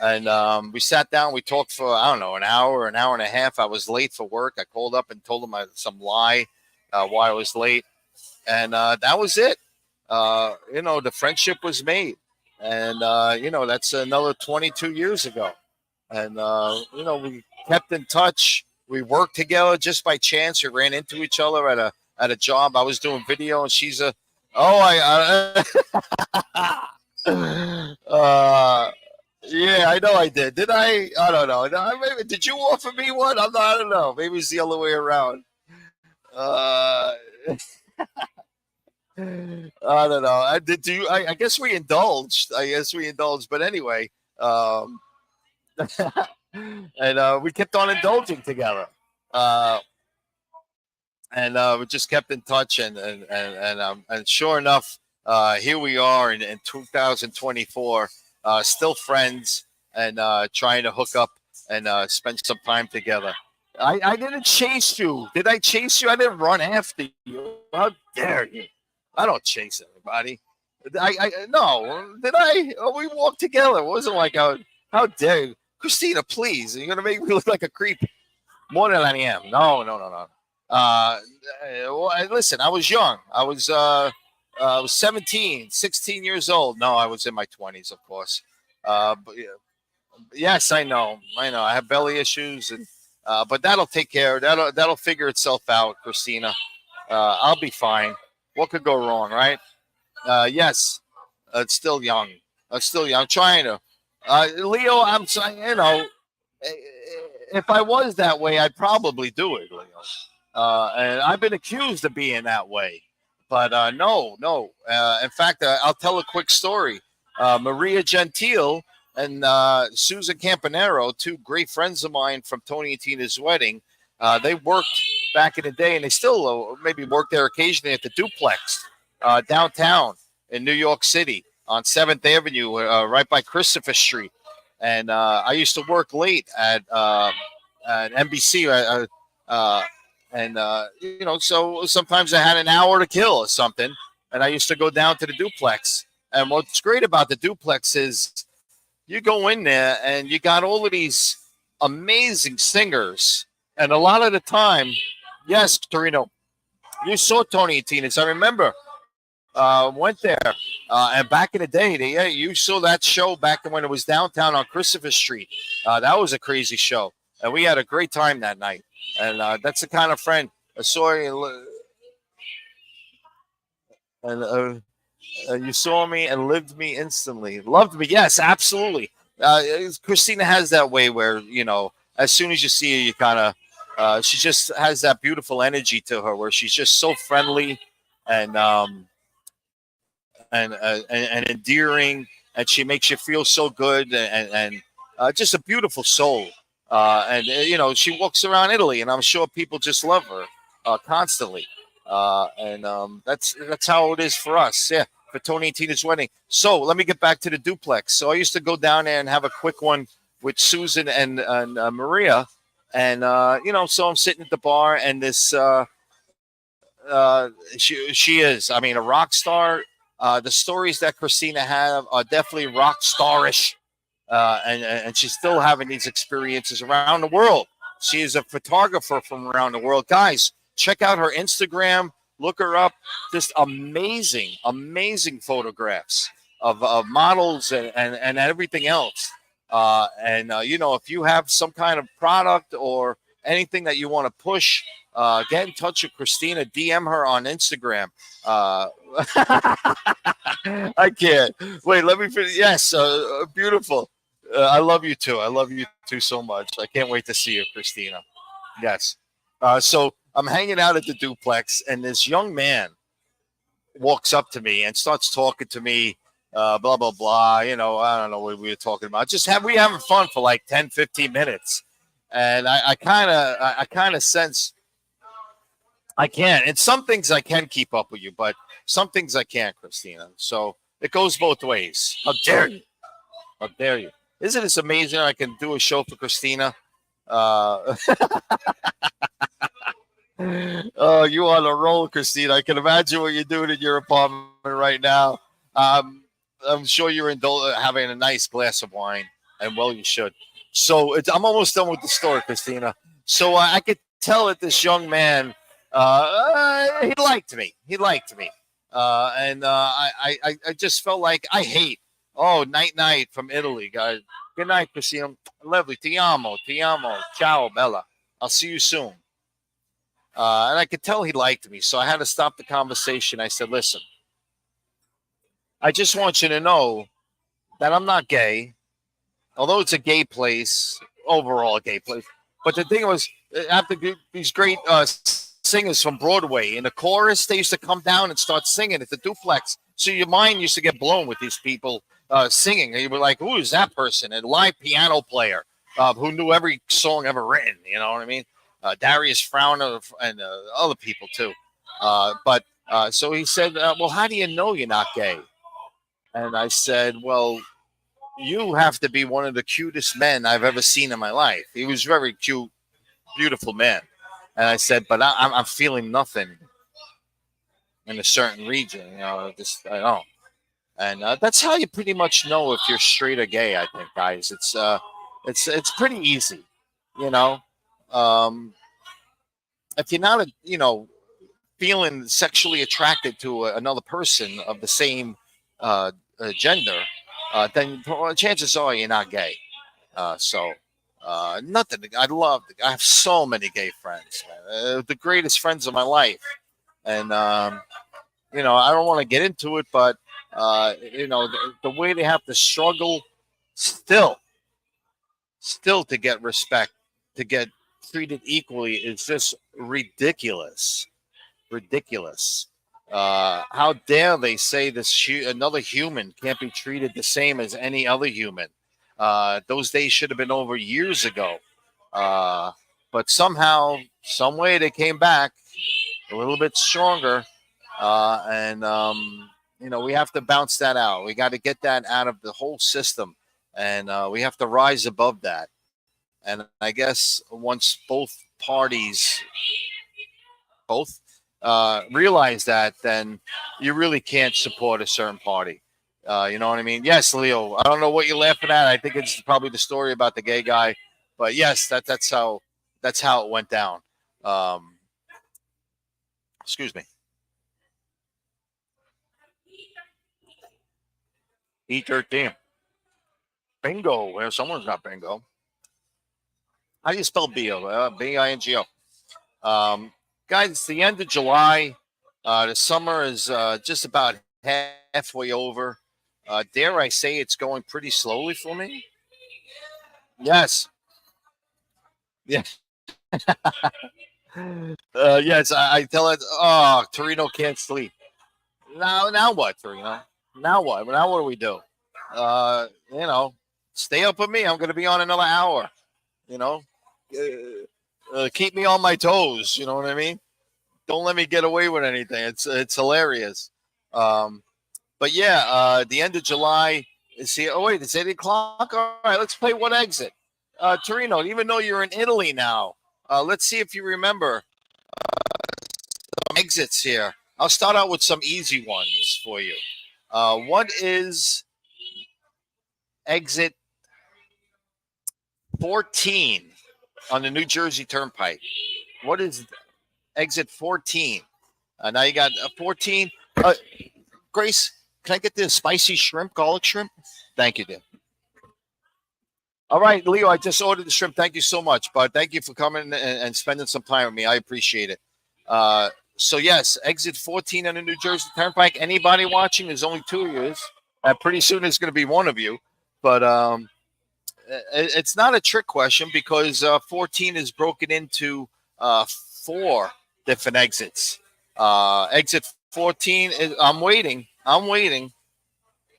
A: And we sat down. We talked for, I don't know, an hour and a half. I was late for work. I called up and told them some lie why I was late. And that was it. The friendship was made. And, that's another 22 years ago. And, we kept in touch. We worked together just by chance. We ran into each other at a job. I was doing video, and she's a, yeah, I know I did. Did I? I don't know. Maybe, did you offer me one? I don't know. Maybe it's the other way around. I don't know. I guess we indulged. But anyway, and we kept on indulging together. And we just kept in touch, and sure enough, here we are in 2024, still friends, and trying to hook up and spend some time together. I didn't chase you. Did I chase you? I didn't run after you. How dare you? I don't chase anybody. No. Did I? Oh, we walked together. It wasn't like how dare you, Christina? Please, you're gonna make me look like a creep more than I am. No. Listen, I was young. I was I was 17, 16 years old. No, I was in my 20s, of course. But yes, I know. I have belly issues, and but that'll take care. That'll figure itself out, Christina. I'll be fine. What could go wrong, right? Yes, it's still young. It's still young. I'm trying to. Leo, I'm saying, if I was that way, I'd probably do it, Leo. And I've been accused of being that way, but no, no. In fact, I'll tell a quick story. Maria Gentile and Susan Campanero, two great friends of mine from Tony and Tina's wedding, they worked back in the day, and they still maybe work there occasionally at the Duplex downtown in New York City on 7th Avenue, right by Christopher Street. And I used to work late at NBC. So sometimes I had an hour to kill or something, and I used to go down to the Duplex. And what's great about the Duplex is you go in there and you got all of these amazing singers. And a lot of the time, yes, Torino, you saw Tony and Tina's. I remember went there. And back in the day, you saw that show back when it was downtown on Christopher Street. That was a crazy show. And we had a great time that night. And that's the kind of friend I saw you. And you saw me and lived me instantly. Loved me. Yes, absolutely. Christina has that way where, as soon as you see her, you kind of, she just has that beautiful energy to her where she's just so friendly and endearing, and she makes you feel so good and just a beautiful soul. She walks around Italy, and I'm sure people just love her constantly. That's how it is for us. Yeah, for Tony and Tina's wedding. So let me get back to the Duplex. So I used to go down there and have a quick one with Susan and Maria, and so I'm sitting at the bar, and this she is, I mean, a rock star. The stories that Christina have are definitely rock starish. And she's still having these experiences around the world. She is a photographer from around the world. Guys, check out her Instagram. Look her up. Just amazing, amazing photographs of models and everything else. If you have some kind of product or anything that you want to push, get in touch with Christina. DM her on Instagram. I can't. Wait, let me finish. Yes, beautiful. I love you too. I love you too so much. I can't wait to see you, Christina. Yes. So I'm hanging out at the Duplex, and this young man walks up to me and starts talking to me, blah, blah, blah. I don't know what we were talking about. We having fun for like 10, 15 minutes. And I kind of sense I can't. And some things I can keep up with you, but some things I can't, Christina. So it goes both ways. How dare you? How dare you? Isn't this amazing? I can do a show for Christina. Oh, you on a roll, Christina. I can imagine what you're doing in your apartment right now. I'm sure you're having a nice glass of wine, and well, you should. So I'm almost done with the story, Christina. So I could tell that this young man, he liked me. I just felt like I hate. Oh, night from Italy, guys. Good night, Christina. Lovely. Ti amo. Ciao, Bella. I'll see you soon. And I could tell he liked me, so I had to stop the conversation. I said, listen, I just want you to know that I'm not gay, although it's a gay place, overall a gay place. But the thing was, after these great singers from Broadway, in the chorus, they used to come down and start singing at the Duplex. So your mind used to get blown with these people singing. And you were like, who is that person? A live piano player who knew every song ever written. You know what I mean? Darius Frowner and other people too. So he said, well, how do you know you're not gay? And I said, well, you have to be one of the cutest men I've ever seen in my life. He was very cute, beautiful man. And I said, but I'm feeling nothing in a certain region. I don't. And that's how you pretty much know if you're straight or gay, I think, guys. It's pretty easy, If you're not feeling sexually attracted to another person of the same gender, then chances are you're not gay. Nothing. I have so many gay friends, man. The greatest friends of my life, and I don't want to get into it, but the way they have to struggle still to get respect, to get treated equally is just ridiculous. Ridiculous. How dare they say another human can't be treated the same as any other human? Those days should have been over years ago. But somehow, some way, they came back a little bit stronger, and we have to bounce that out. We got to get that out of the whole system, and we have to rise above that. And I guess once both parties realize that, then you really can't support a certain party. You know what I mean? Yes, Leo. I don't know what you're laughing at. I think it's probably the story about the gay guy, but yes, that's how it went down. Excuse me. E13. Bingo. Well, someone's got bingo. How do you spell bingo? Bingo. Guys, it's the end of July. The summer is just about halfway over. Dare I say it's going pretty slowly for me? Yes. Yes. Yes, I tell it. Oh, Torino can't sleep. Now what, Torino? Now what? Now what do we do? Stay up with me. I'm going to be on another hour. Keep me on my toes. You know what I mean? Don't let me get away with anything. It's hilarious. But yeah, the end of July. Oh wait, it's 8:00. All right, let's play What Exit. Torino, even though you're in Italy now, let's see if you remember some exits here. I'll start out with some easy ones for you. What is exit 14 on the New Jersey Turnpike? What is exit 14? Now you got 14. Grace, can I get the spicy shrimp, garlic shrimp? Thank you, dear. All right, Leo, I just ordered the shrimp. Thank you so much, bud. Thank you for coming and spending some time with me. I appreciate it. So, yes, exit 14 on the New Jersey Turnpike. Anybody watching? There's only two of you. Pretty soon it's going to be one of you. But it's not a trick question because 14 is broken into 4 different exits. Exit 14 is. I'm waiting.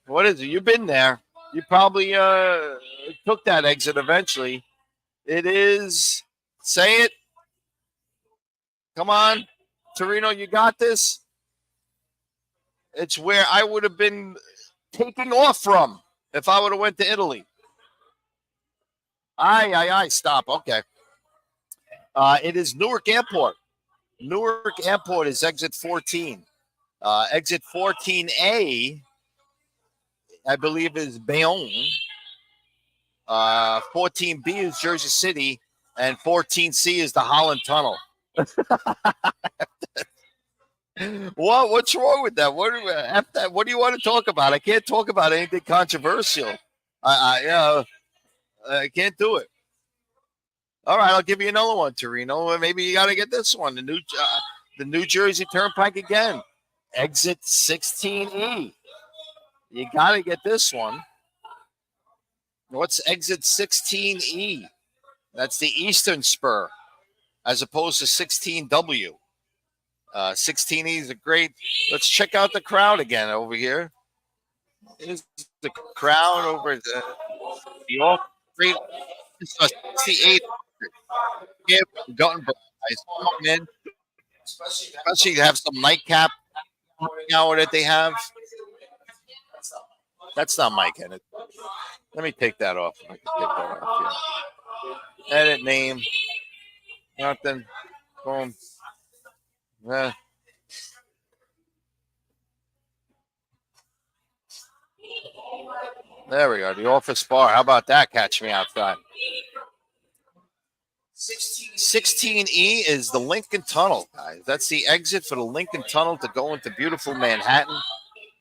A: What is it? You've been there. You probably took that exit eventually. It is. Say it. Come on, Torino. You got this. It's where I would have been taking off from if I would have went to Italy. Aye. Stop. Okay. It is Newark Airport. Newark Airport is exit 14. Exit 14A, I believe, is Bayonne. 14B is Jersey City, and 14C is the Holland Tunnel. What's wrong with that? What do you want to talk about? I can't talk about anything controversial. I can't do it. All right, I'll give you another one, Torino. Maybe you got to get this one. The New Jersey Turnpike again. Exit 16E. You got to get this one. What's exit 16E? That's the Eastern Spur, as opposed to 16W. 16E is a great. Let's check out the crowd again over here. Here's the crowd over at the all great 68. Guttenberg guys coming in, especially to have some nightcap hour that they have. That's not Mike in it. Let me take that off. I can take that off here. Edit name. Nothing. Boom. There we go. The office bar. How about that? Catch me outside. 16E is the Lincoln Tunnel, guys. That's the exit for the Lincoln Tunnel to go into beautiful Manhattan.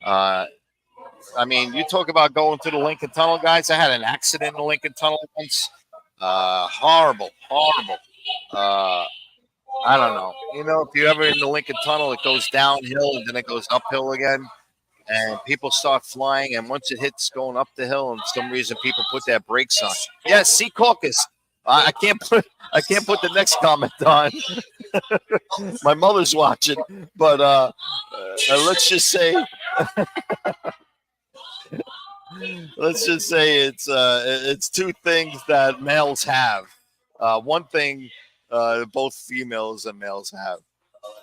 A: I mean, you talk about going to the Lincoln Tunnel, guys. I had an accident in the Lincoln Tunnel once. Horrible, horrible. I don't know. You know, if you're ever in the Lincoln Tunnel, it goes downhill and then it goes uphill again. And people start flying. And once it hits going up the hill, and for some reason people put their brakes on. Yes, Sea Caucus. I can't put the next comment on. My mother's watching, but let's just say it's two things that males have. One thing both females and males have.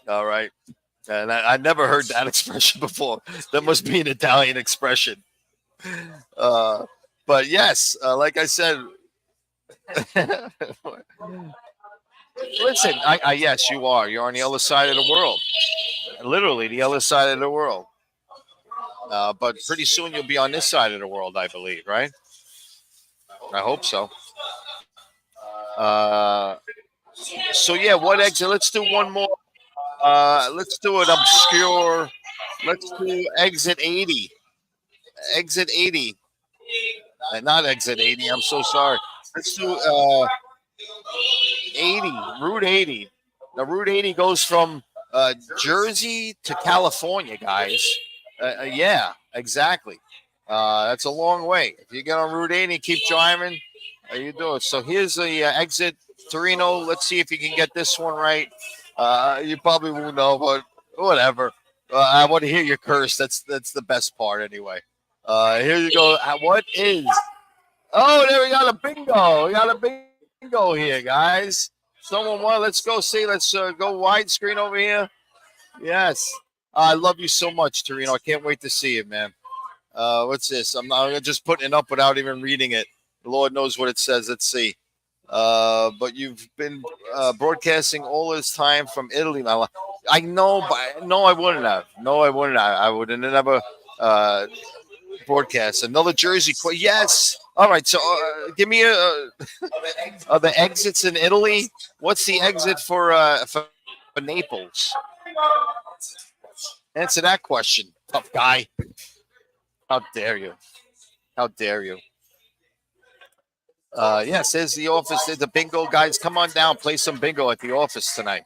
A: All right, and I never heard that expression before. That must be an Italian expression. But yes, like I said. Listen, yes, you are. You're on the other side of the world, literally the other side of the world. But pretty soon you'll be on this side of the world, I believe, right? I hope so. So yeah, what exit? Let's do one more. Let's do an obscure. Let's do exit 80. Exit 80. Not exit 80. I'm so sorry. Let's do 80. Route 80. Now, Route 80 goes from Jersey to California, guys. Yeah, exactly. That's a long way. If you get on Route 80, keep driving. You do it. So here's the exit, Torino. Let's see if you can get this one right. You probably won't know, but whatever. I want to hear your curse. That's the best part, anyway. Here you go. What is? Oh, there we got a bingo. We got a bingo here, guys. Someone want? Let's go see. Let's go widescreen over here. Yes. I love you so much, Torino. I can't wait to see it, man. What's this? I'm just putting it up without even reading it. The Lord knows what it says. Let's see. But you've been broadcasting all this time from Italy. I know, but no, I wouldn't have. No, I wouldn't. I would have never broadcast another Jersey. Yes. All right. So give me the exits in Italy. What's the exit for Naples? Answer that question, tough guy. How dare you? How dare you? Yes, there's the office. There's the bingo, guys. Come on down, play some bingo at the office tonight.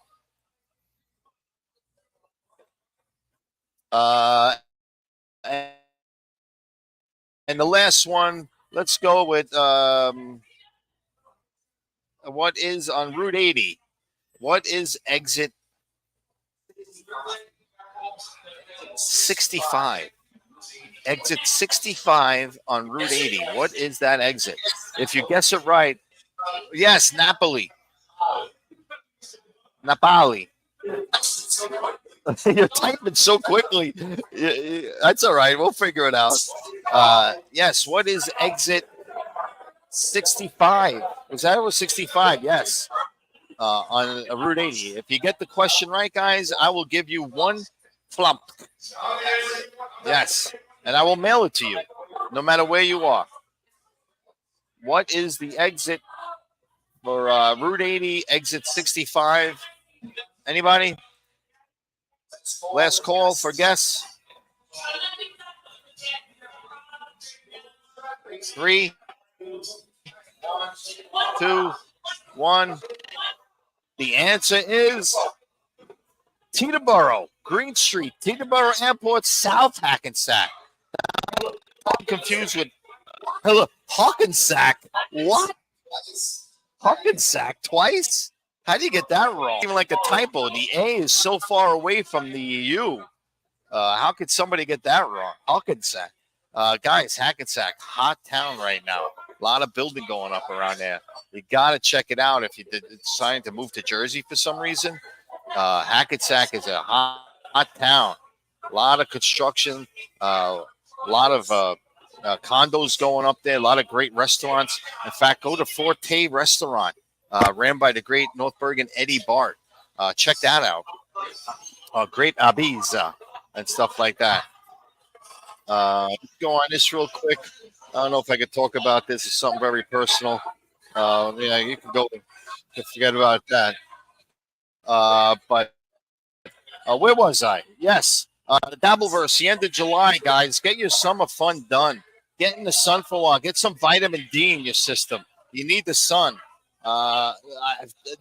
A: And the last one, let's go with what is on Route 80? What is exit 65? Exit 65 on Route 80. What is that exit? If you guess it right, yes, Napoli. Napoli. You're typing so quickly. That's all right. We'll figure it out. Yes, what is exit 65? Was that was 65? Yes. On Route 80. If you get the question right, guys, I will give you one flump. Yes. And I will mail it to you, no matter where you are. What is the exit for Route 80, exit 65? Anybody? Last call for guess. 3, 2, 1. The answer is Teterboro, Green Street, Teterboro Airport, South Hackensack. I'm confused with Hackensack. What? Hackensack twice? How do you get that wrong? Even like a typo. The A is so far away from the U. How could somebody get that wrong? Hackensack. Guys, Hackensack, hot town right now. A lot of building going up around there. You got to check it out if you decided to move to Jersey for some reason. Hackensack is a hot town. A lot of construction. A lot of condos going up there. A lot of great restaurants. In fact, go to Forte Restaurant, ran by the great North Bergen Eddie Bart. Check that out. Great Ibiza and stuff like that. Let's go on this real quick. I don't know if I could talk about this. It's something very personal. Yeah, you can go. Forget about that. But where was I? Yes. The Dabbleverse, the end of July, guys. Get your summer fun done. Get in the sun for a while. Get some vitamin D in your system. You need the sun.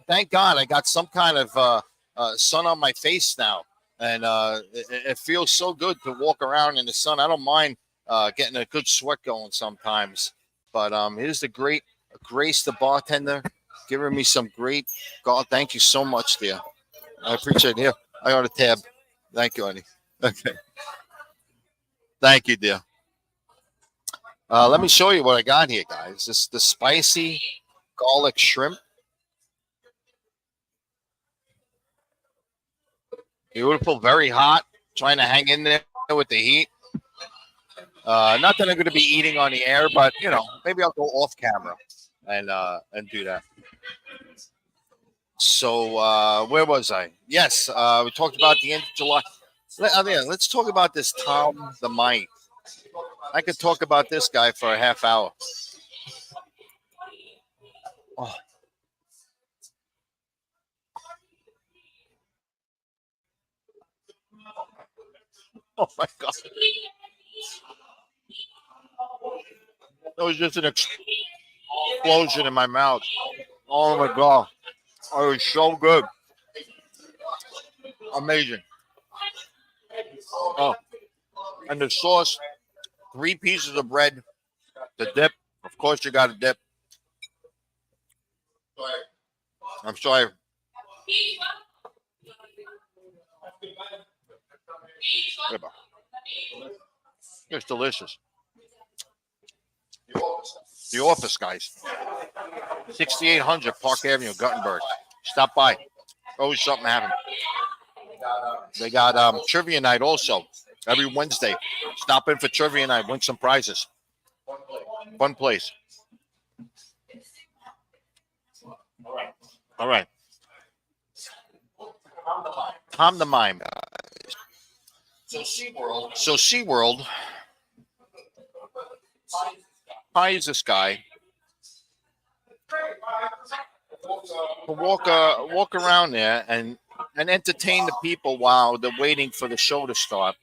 A: Thank God I got some kind of sun on my face now. And it feels so good to walk around in the sun. I don't mind getting a good sweat going sometimes. But here's the great Grace, the bartender, giving me some great. God, thank you so much, dear. I appreciate it. Here, I got a tab. Thank you, honey. Okay. Thank you, dear. Let me show you what I got here, guys. This the spicy garlic shrimp. Beautiful, very hot. Trying to hang in there with the heat. Not that I'm going to be eating on the air, but maybe I'll go off camera and do that. So where was I? Yes, we talked about the end of July. Let's talk about this Tom the Mite. I could talk about this guy for a half hour. Oh. Oh my God. That was just an explosion in my mouth. Oh my God. Oh, it was so good. Amazing. Oh, and the sauce, 3 pieces of bread, the dip. Of course, you got a dip. I'm sorry. It's delicious. The Office, guys. 6800 Park Avenue, Guttenberg. Stop by. Always something happening. They got trivia night also every Wednesday. Stop in for trivia night. Win some prizes. Fun place. All right. Tom the Mime. So SeaWorld hires this guy to walk around there and entertain the people while they're waiting for the show to start.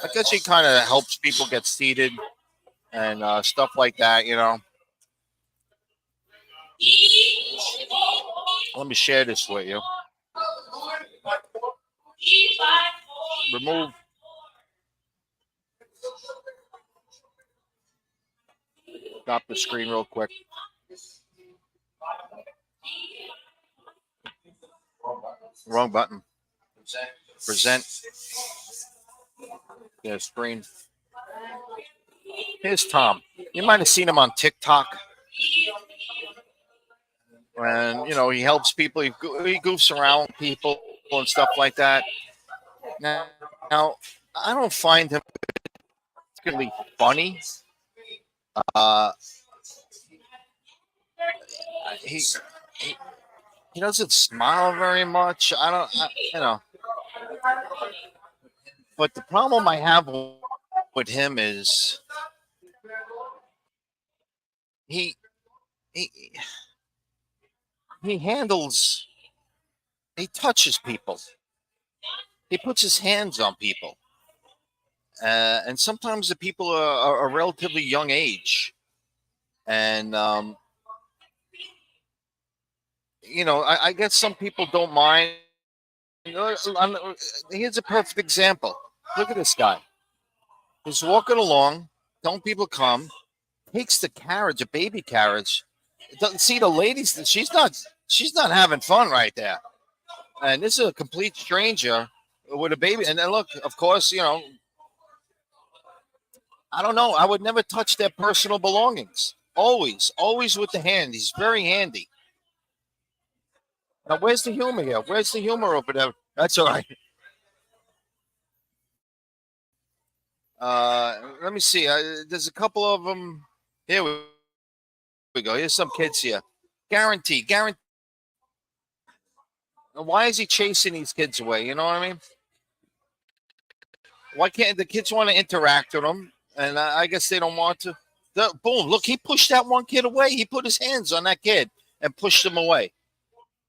A: I guess he kind of helps people get seated and stuff like that, Let me share this with you. Remove. Stop the screen real quick. Wrong button. Present. Yeah, screen. Here's Tom. You might have seen him on TikTok. And, he helps people. He goofs around with people and stuff like that. Now, I don't find him particularly funny. He doesn't smile very much. But the problem I have with him is he touches people. He puts his hands on people. And sometimes the people are a relatively young age. And, I guess some people don't mind. Here's a perfect example. Look at this guy. He's walking along, telling people come, takes the carriage, a baby carriage. Doesn't see the ladies. She's not having fun right there. And this is a complete stranger with a baby. And then look, of course, I don't know. I would never touch their personal belongings. Always with the hand. He's very handy. Now, where's the humor here? Where's the humor over there? That's all right. Let me see. There's a couple of them. Here we go. Here's some kids here. Guarantee. Why is he chasing these kids away? You know what I mean? Why can't the kids want to interact with him? And I guess they don't want to. Boom! Look, he pushed that one kid away. He put his hands on that kid and pushed him away.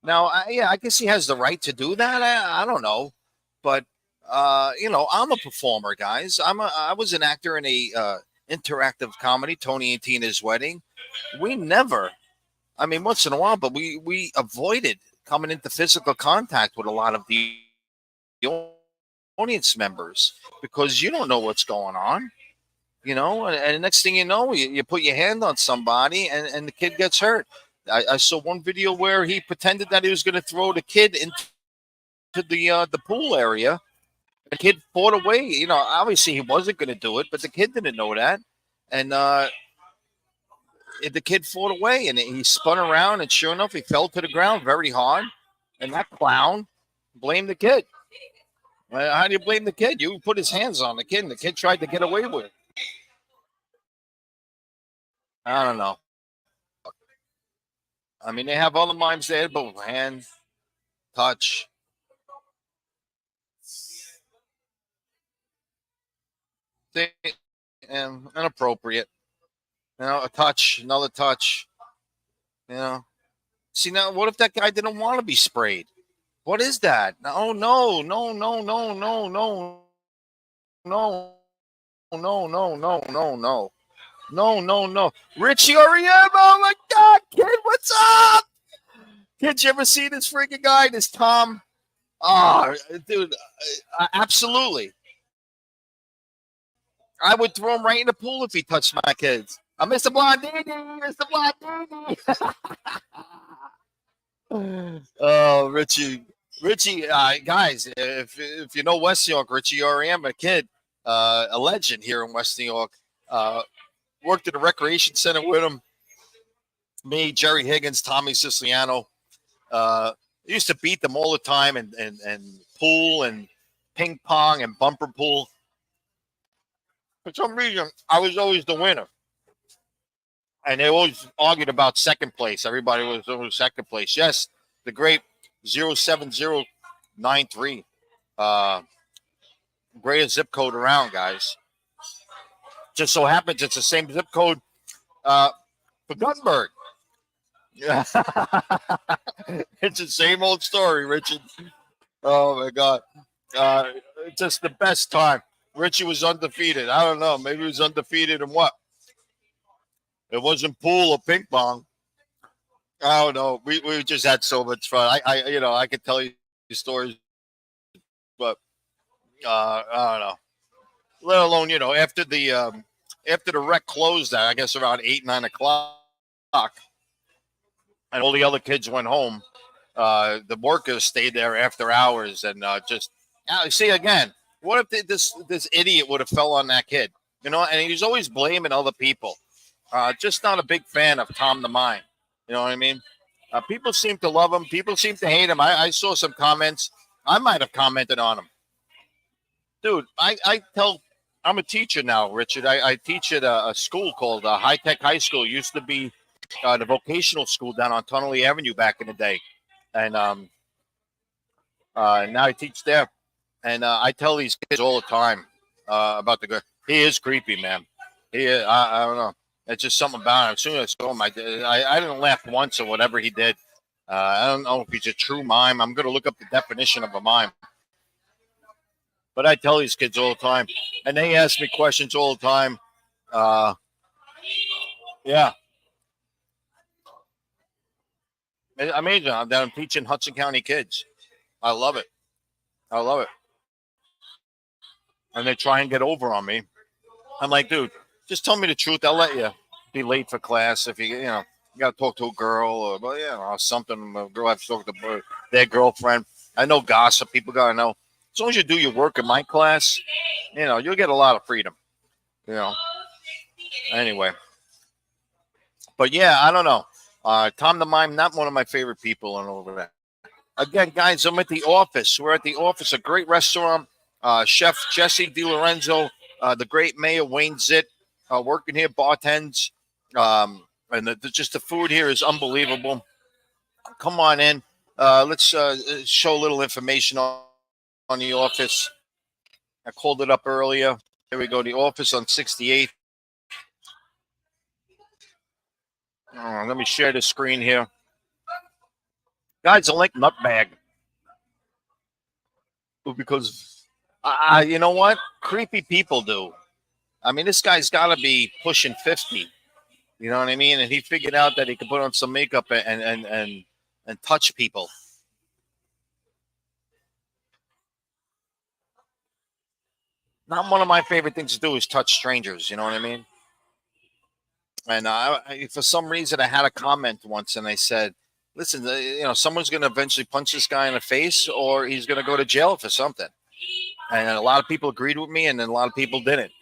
A: Now, yeah, I guess he has the right to do that. I don't know, but I'm a performer, guys. I was an actor in a interactive comedy, Tony and Tina's Wedding. We never, I mean, once in a while, but we avoided coming into physical contact with a lot of the audience members because you don't know what's going on. And the next thing you know, you put your hand on somebody and the kid gets hurt. I saw one video where he pretended that he was going to throw the kid into the pool area. The kid fought away. Obviously he wasn't going to do it, but the kid didn't know that, and the kid fought away, and he spun around, and sure enough, he fell to the ground very hard. And that clown blamed the kid. How do you blame the kid? You put his hands on the kid, and the kid tried to get away with it. I don't know. I mean, they have other mimes there, but hand, touch. They, inappropriate. A touch, another touch. See, now, what if that guy didn't want to be sprayed? What is that? Oh, no, no, no, no, no, no, no, no, no, no, no, no. No, no, no. Richie Oriemo, oh my God, kid, what's up? Kid, you ever see this freaking guy, this Tom? Oh, dude, absolutely. I would throw him right in the pool if he touched my kids. Mr. Blondini, Mr. Blondini. Oh, Richie, guys, if you know West New York, Richie Oriemo, a kid, a legend here in West New York. Worked at a recreation center with him. Me, Jerry Higgins, Tommy Siciliano. Used to beat them all the time and pool and ping pong and bumper pool. For some reason, I was always the winner. And they always argued about second place. Everybody was always second place. Yes, the great 07093. Greatest zip code around, guys. Just so happens it's the same zip code for Guttenberg. Yeah. It's the same old story, Richard. Oh my God. Just the best time. Richie was undefeated. I don't know. Maybe he was undefeated in what? It wasn't pool or ping pong. I don't know. We just had so much fun. I could tell you stories, but I don't know. Let alone, after the wreck closed, I guess around 8, 9 o'clock, and all the other kids went home. The workers stayed there after hours and just see again. What if this idiot would have fell on that kid? And he's always blaming other people. Just not a big fan of Tom the Mime. You know what I mean? People seem to love him. People seem to hate him. I saw some comments. I might have commented on him. Dude, I'm a teacher now, Richard. I teach at a school called High Tech High School. It used to be the vocational school down on Tunnelly Avenue back in the day. And now I teach there. And I tell these kids all the time about the guy. He is creepy, man. He is, I don't know. It's just something about him. As soon as I saw him, I didn't laugh once or whatever he did. I don't know if he's a true mime. I'm going to look up the definition of a mime. But I tell these kids all the time. And they ask me questions all the time. Yeah. Amazing. I'm teaching Hudson County kids. I love it. I love it. And they try and get over on me. I'm like, dude, just tell me the truth. I'll let you be late for class if you got to talk to a girl or something. A girl has to talk to their girlfriend. I know gossip. People got to know. As long as you do your work in my class, you'll get a lot of freedom. Anyway. But yeah, I don't know. Tom the Mime, not one of my favorite people and over that. Again, guys, I'm at the office. We're at the office, a great restaurant. Chef Jesse DeLorenzo, the great Mayor Wayne Zitt, working here, bartends. And just the food here is unbelievable. Come on in. Let's show a little information on the office. I called it up earlier. Here we go. The office on 68th. Let me share the screen here. Guys don't like nutbag because, you know what? Creepy people do. I mean, this guy's got to be pushing 50. You know what I mean? And he figured out that he could put on some makeup and touch people. Not one of my favorite things to do is touch strangers. You know what I mean? And for some reason, I had a comment once, and I said, "Listen, someone's going to eventually punch this guy in the face, or he's going to go to jail for something." And a lot of people agreed with me, and then a lot of people didn't.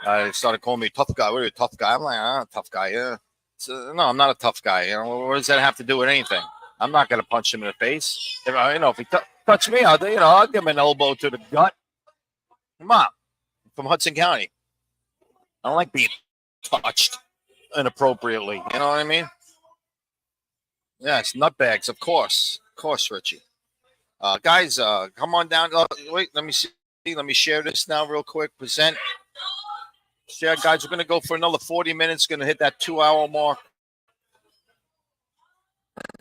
A: They started calling me tough guy. What are you, a tough guy? I'm like, tough guy. Yeah. So, no, I'm not a tough guy. What does that have to do with anything? I'm not going to punch him in the face. If he touch me, I'll give him an elbow to the gut. Come on, from Hudson County. I don't like being touched inappropriately. You know what I mean? Yes, nutbags, of course, Richie. Guys, come on down. Wait, let me see. Let me share this now, real quick. Present. Share, guys. We're gonna go for another 40 minutes. Gonna hit that 2-hour mark.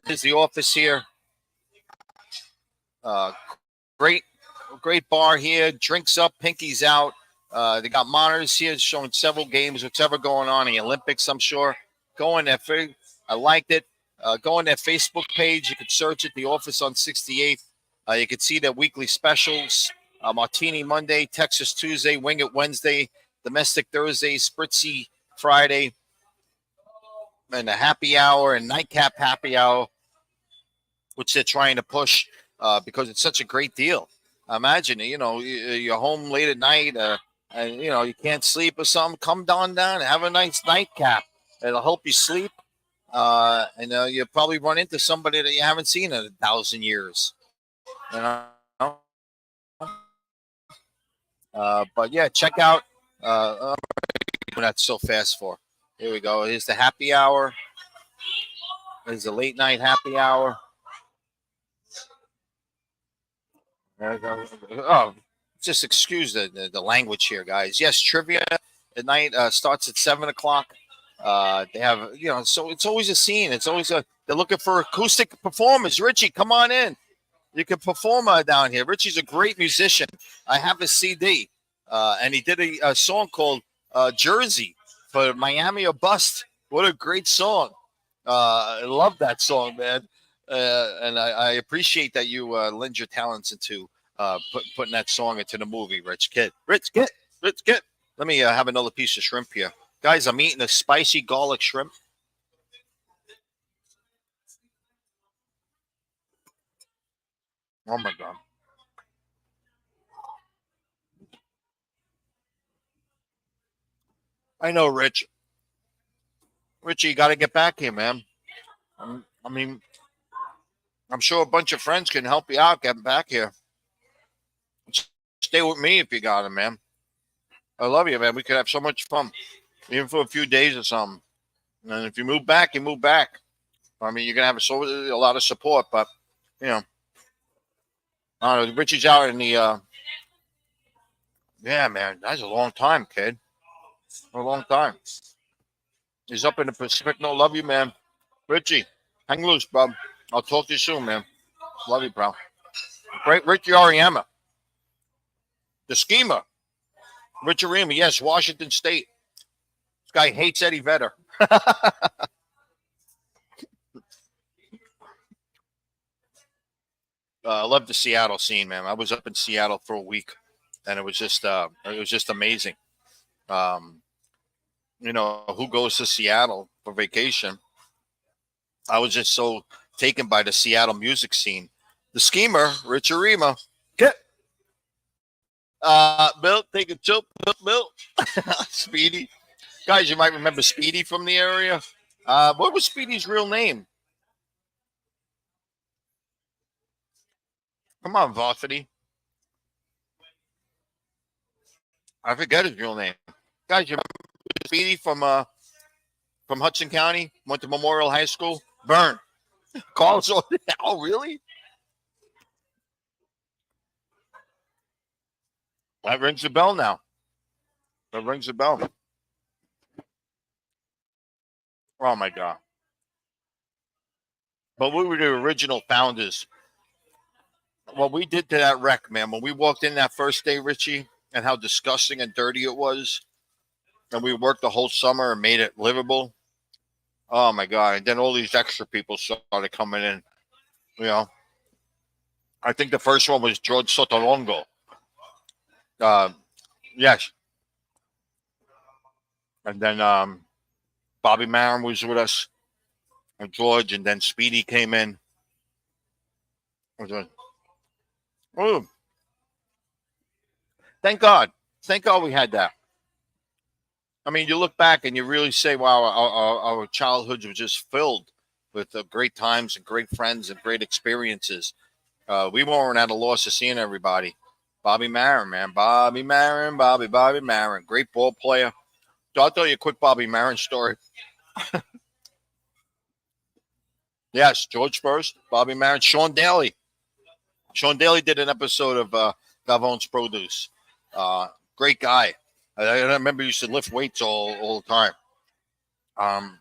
A: Here's the office here. Great bar here. Drinks up, pinkies out. They got monitors here showing several games, whatever going on in the Olympics, I'm sure. Go in there. I liked it. Go on their Facebook page. You could search it, The Office on 68th. You can see their weekly specials. Martini Monday, Texas Tuesday, Wing It Wednesday, Domestic Thursday, Spritzy Friday, and a happy hour and nightcap happy hour, which they're trying to push because it's such a great deal. Imagine, you're home late at night and, you can't sleep or something. Come down and have a nice nightcap. It'll help you sleep. And you'll probably run into somebody that you haven't seen in 1,000 years. But yeah, check out. That's so fast for. Here we go. Here's the happy hour. Here's the late night happy hour. Oh, just excuse the language here, guys. Yes, trivia at night starts at 7:00. They have, so it's always a scene. It's always they're looking for acoustic performers. Richie, come on in. You can perform down here. Richie's a great musician. I have his CD, and he did a song called Jersey for Miami or Bust. What a great song. I love that song, man. And I appreciate that you lend your talents into putting that song into the movie, Rich Kid. Rich Kid. Let me have another piece of shrimp here. Guys, I'm eating a spicy garlic shrimp. Oh, my God. I know, Rich. Richie, you got to get back here, man. I mean, I'm sure a bunch of friends can help you out getting back here. Stay with me if you got it, man. I love you, man. We could have so much fun, even for a few days or something. And if you move back, you move back. I mean, you're going to have a lot of support, but, I don't know. Richie's out in the, yeah, man, that's a long time, kid. A long time. He's up in the Pacific. No, love you, man. Richie, hang loose, bub. I'll talk to you soon, man. Love you, bro. Great Richie Ariema. The schemer. Rich Ariema, yes, Washington State. This guy hates Eddie Vedder. I love the Seattle scene, man. I was up in Seattle for a week, and it was just amazing. Who goes to Seattle for vacation? I was just so taken by the Seattle music scene. The schemer, Rich Ariema. Get Bill, take a chill, Bill. Speedy. Guys, you might remember Speedy from the area. What was Speedy's real name? Come on, Varsity. I forget his real name. Guys, you remember Speedy from Hudson County? Went to Memorial High School. Burn. Carlos. Oh, really? That rings a bell now. That rings a bell. Oh, my God. but we were the original founders. What we did to that wreck, man, when we walked in that first day, Richie, and how disgusting and dirty it was, and we worked the whole summer and made it livable. Oh my God! And then all these extra people started coming in. You know, I think the first one was George Sotolongo. Uh, yes, and then Bobby Marin was with us, and George, and then Speedy came in. Oh, thank God we had that. I mean, you look back and you really say, wow, our childhoods were just filled with great times and great friends and great experiences. We weren't at a loss of seeing everybody. Bobby Marin, man. Bobby Marin, Bobby Marin. Great ball player. So I'll tell you a quick Bobby Marin story. Yes, George first, Bobby Marin, Sean Daly. Sean Daly did an episode of Gavon's Produce. Great guy. I remember he used to lift weights all the time.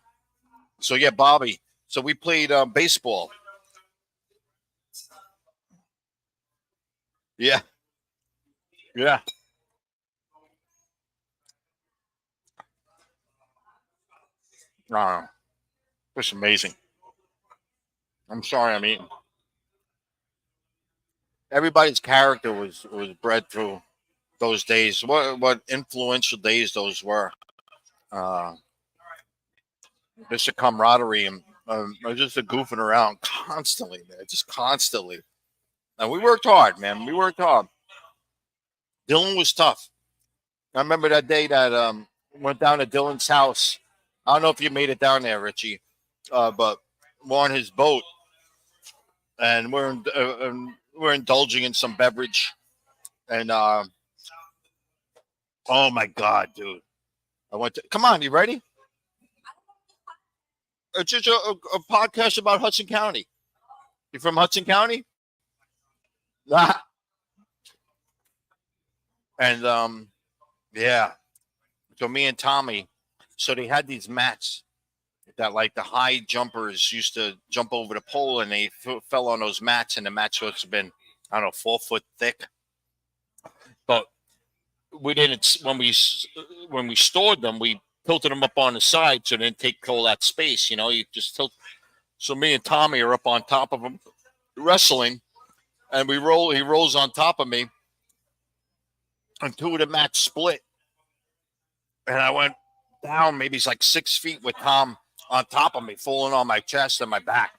A: So yeah, Bobby. So we played baseball. Yeah, yeah. Just amazing. I'm sorry, I'm eating. Everybody's character was bred through those days. What influential days those were. Uh, just a camaraderie and just a goofing around constantly, man. Just constantly. And we worked hard, man. We worked hard. Dylan was tough. I remember that day that went down to Dylan's house. I don't know if you made it down there, Richie, but we're on his boat and we're indulging in some beverage. And oh my God, dude! I went to. Come on, you ready? It's just a podcast about Hudson County. You from Hudson County? Ah. And yeah. So me and Tommy, so they had these mats that like the high jumpers used to jump over the pole, and they fell on those mats, and the mats must have been, I don't know, 4 foot thick. But we didn't when we stored them, we tilted them up on the side so they didn't take all that space. You know, you just tilt. So me and Tommy are up on top of them wrestling, and we roll. He rolls on top of me, and two of the mats split, and I went down. Maybe it's like 6 feet with Tom on top of me, falling on my chest and my back.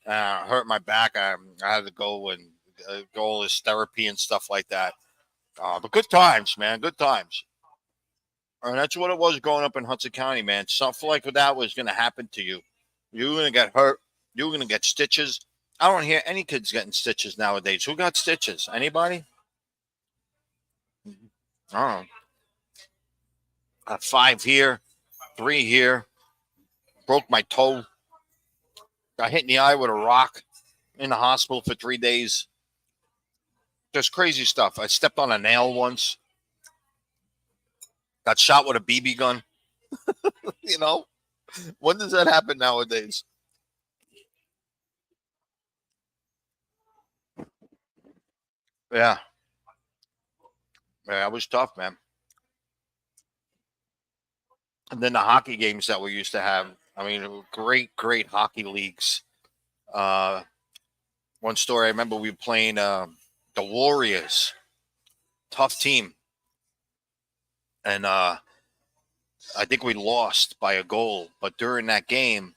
A: Hurt my back. I had to go and go all this therapy and stuff like that. But good times, man. Good times. And that's what it was growing up in Hudson County, man. Something like that was going to happen to you. You were going to get hurt. You were going to get stitches. I don't hear any kids getting stitches nowadays. Who got stitches? Anybody? I don't know. 5 here, 3 here. Broke my toe. Got hit in the eye with a rock. In the hospital for 3 days. Just crazy stuff. I stepped on a nail once. Got shot with a BB gun. You know? When does that happen nowadays? Yeah. Yeah, it was tough, man. And then the hockey games that we used to have. I mean, great hockey leagues. Uh, One story I remember we were playing the Warriors. Tough team. And I think we lost by a goal. But during that game,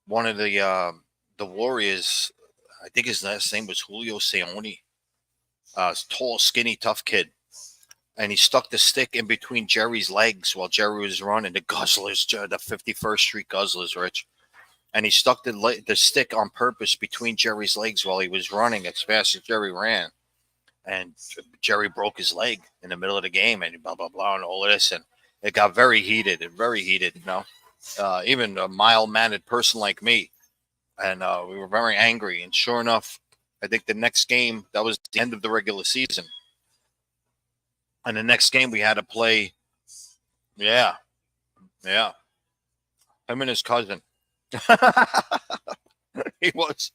A: one of the Warriors, I think his last name was Julio Seone. Tall, skinny, tough kid. And he stuck the stick in between Jerry's legs while Jerry was running. The Guzzlers, the 51st Street Guzzlers, Rich. And he stuck the stick on purpose between Jerry's legs while he was running as fast as Jerry ran. And Jerry broke his leg in the middle of the game and blah, blah, blah, and all of this. And it got very heated, you know. Even a mild-mannered person like me. And we were very angry. And sure enough, I think the next game, that was the end of the regular season. And the next game we had to play, yeah, him and his cousin. He was.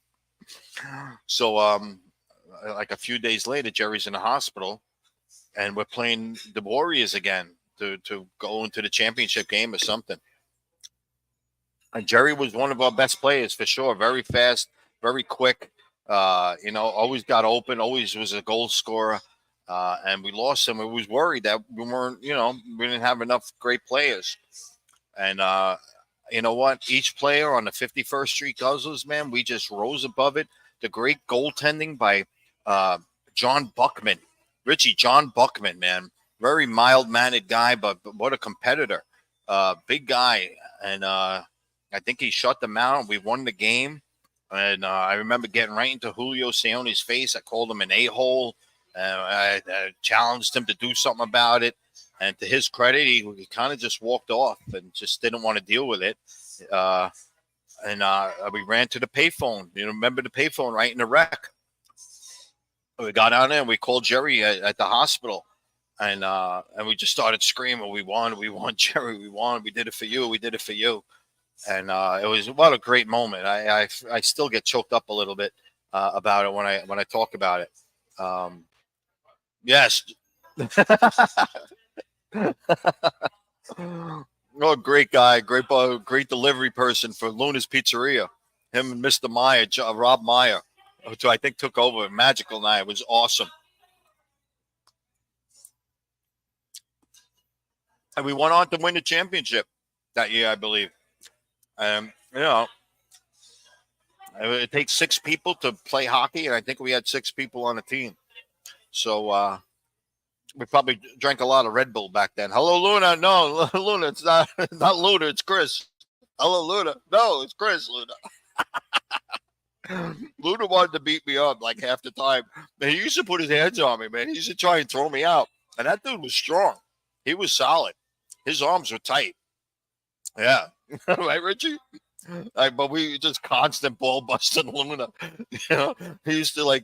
A: So, like a few days later, Jerry's in the hospital, and we're playing the Warriors again to go into the championship game or something. And Jerry was one of our best players for sure. Very fast, very quick. Always got open. Always was a goal scorer. And we lost him. We was worried that we weren't, we didn't have enough great players. And you know what? Each player on the 51st Street Guzzlers, man, we just rose above it. The great goaltending by John Buckman. Richie, John Buckman, man. Very mild-mannered guy, but what a competitor. Big guy. And I think he shut them out. We won the game. And I remember getting right into Julio Sione's face. I called him an a-hole. I challenged him to do something about it. And to his credit, he kind of just walked off and just didn't want to deal with it. We ran to the payphone. Remember the payphone right in the wreck? We got on there and we called Jerry at the hospital. And we just started screaming, we won, Jerry, we won. We did it for you. We did it for you. And it was what a great moment. I still get choked up a little bit about it when I talk about it. Yes. Oh, great guy, great delivery person for Luna's Pizzeria. Him and Mr. Meyer, Rob Meyer, who I think took over. Magical night. It was awesome. And we went on to win the championship that year, I believe. It takes 6 people to play hockey, and I think we had 6 people on the team. So we probably drank a lot of Red Bull back then. Hello, Luna. No, Luna, it's not Luna, it's Chris. Hello, Luna. No, it's Chris, Luna. Luna wanted to beat me up like half the time. Man, he used to put his hands on me, man. He used to try and throw me out. And that dude was strong. He was solid. His arms were tight. Yeah. Right, Richie? But we just constant ball busting Luna. He used to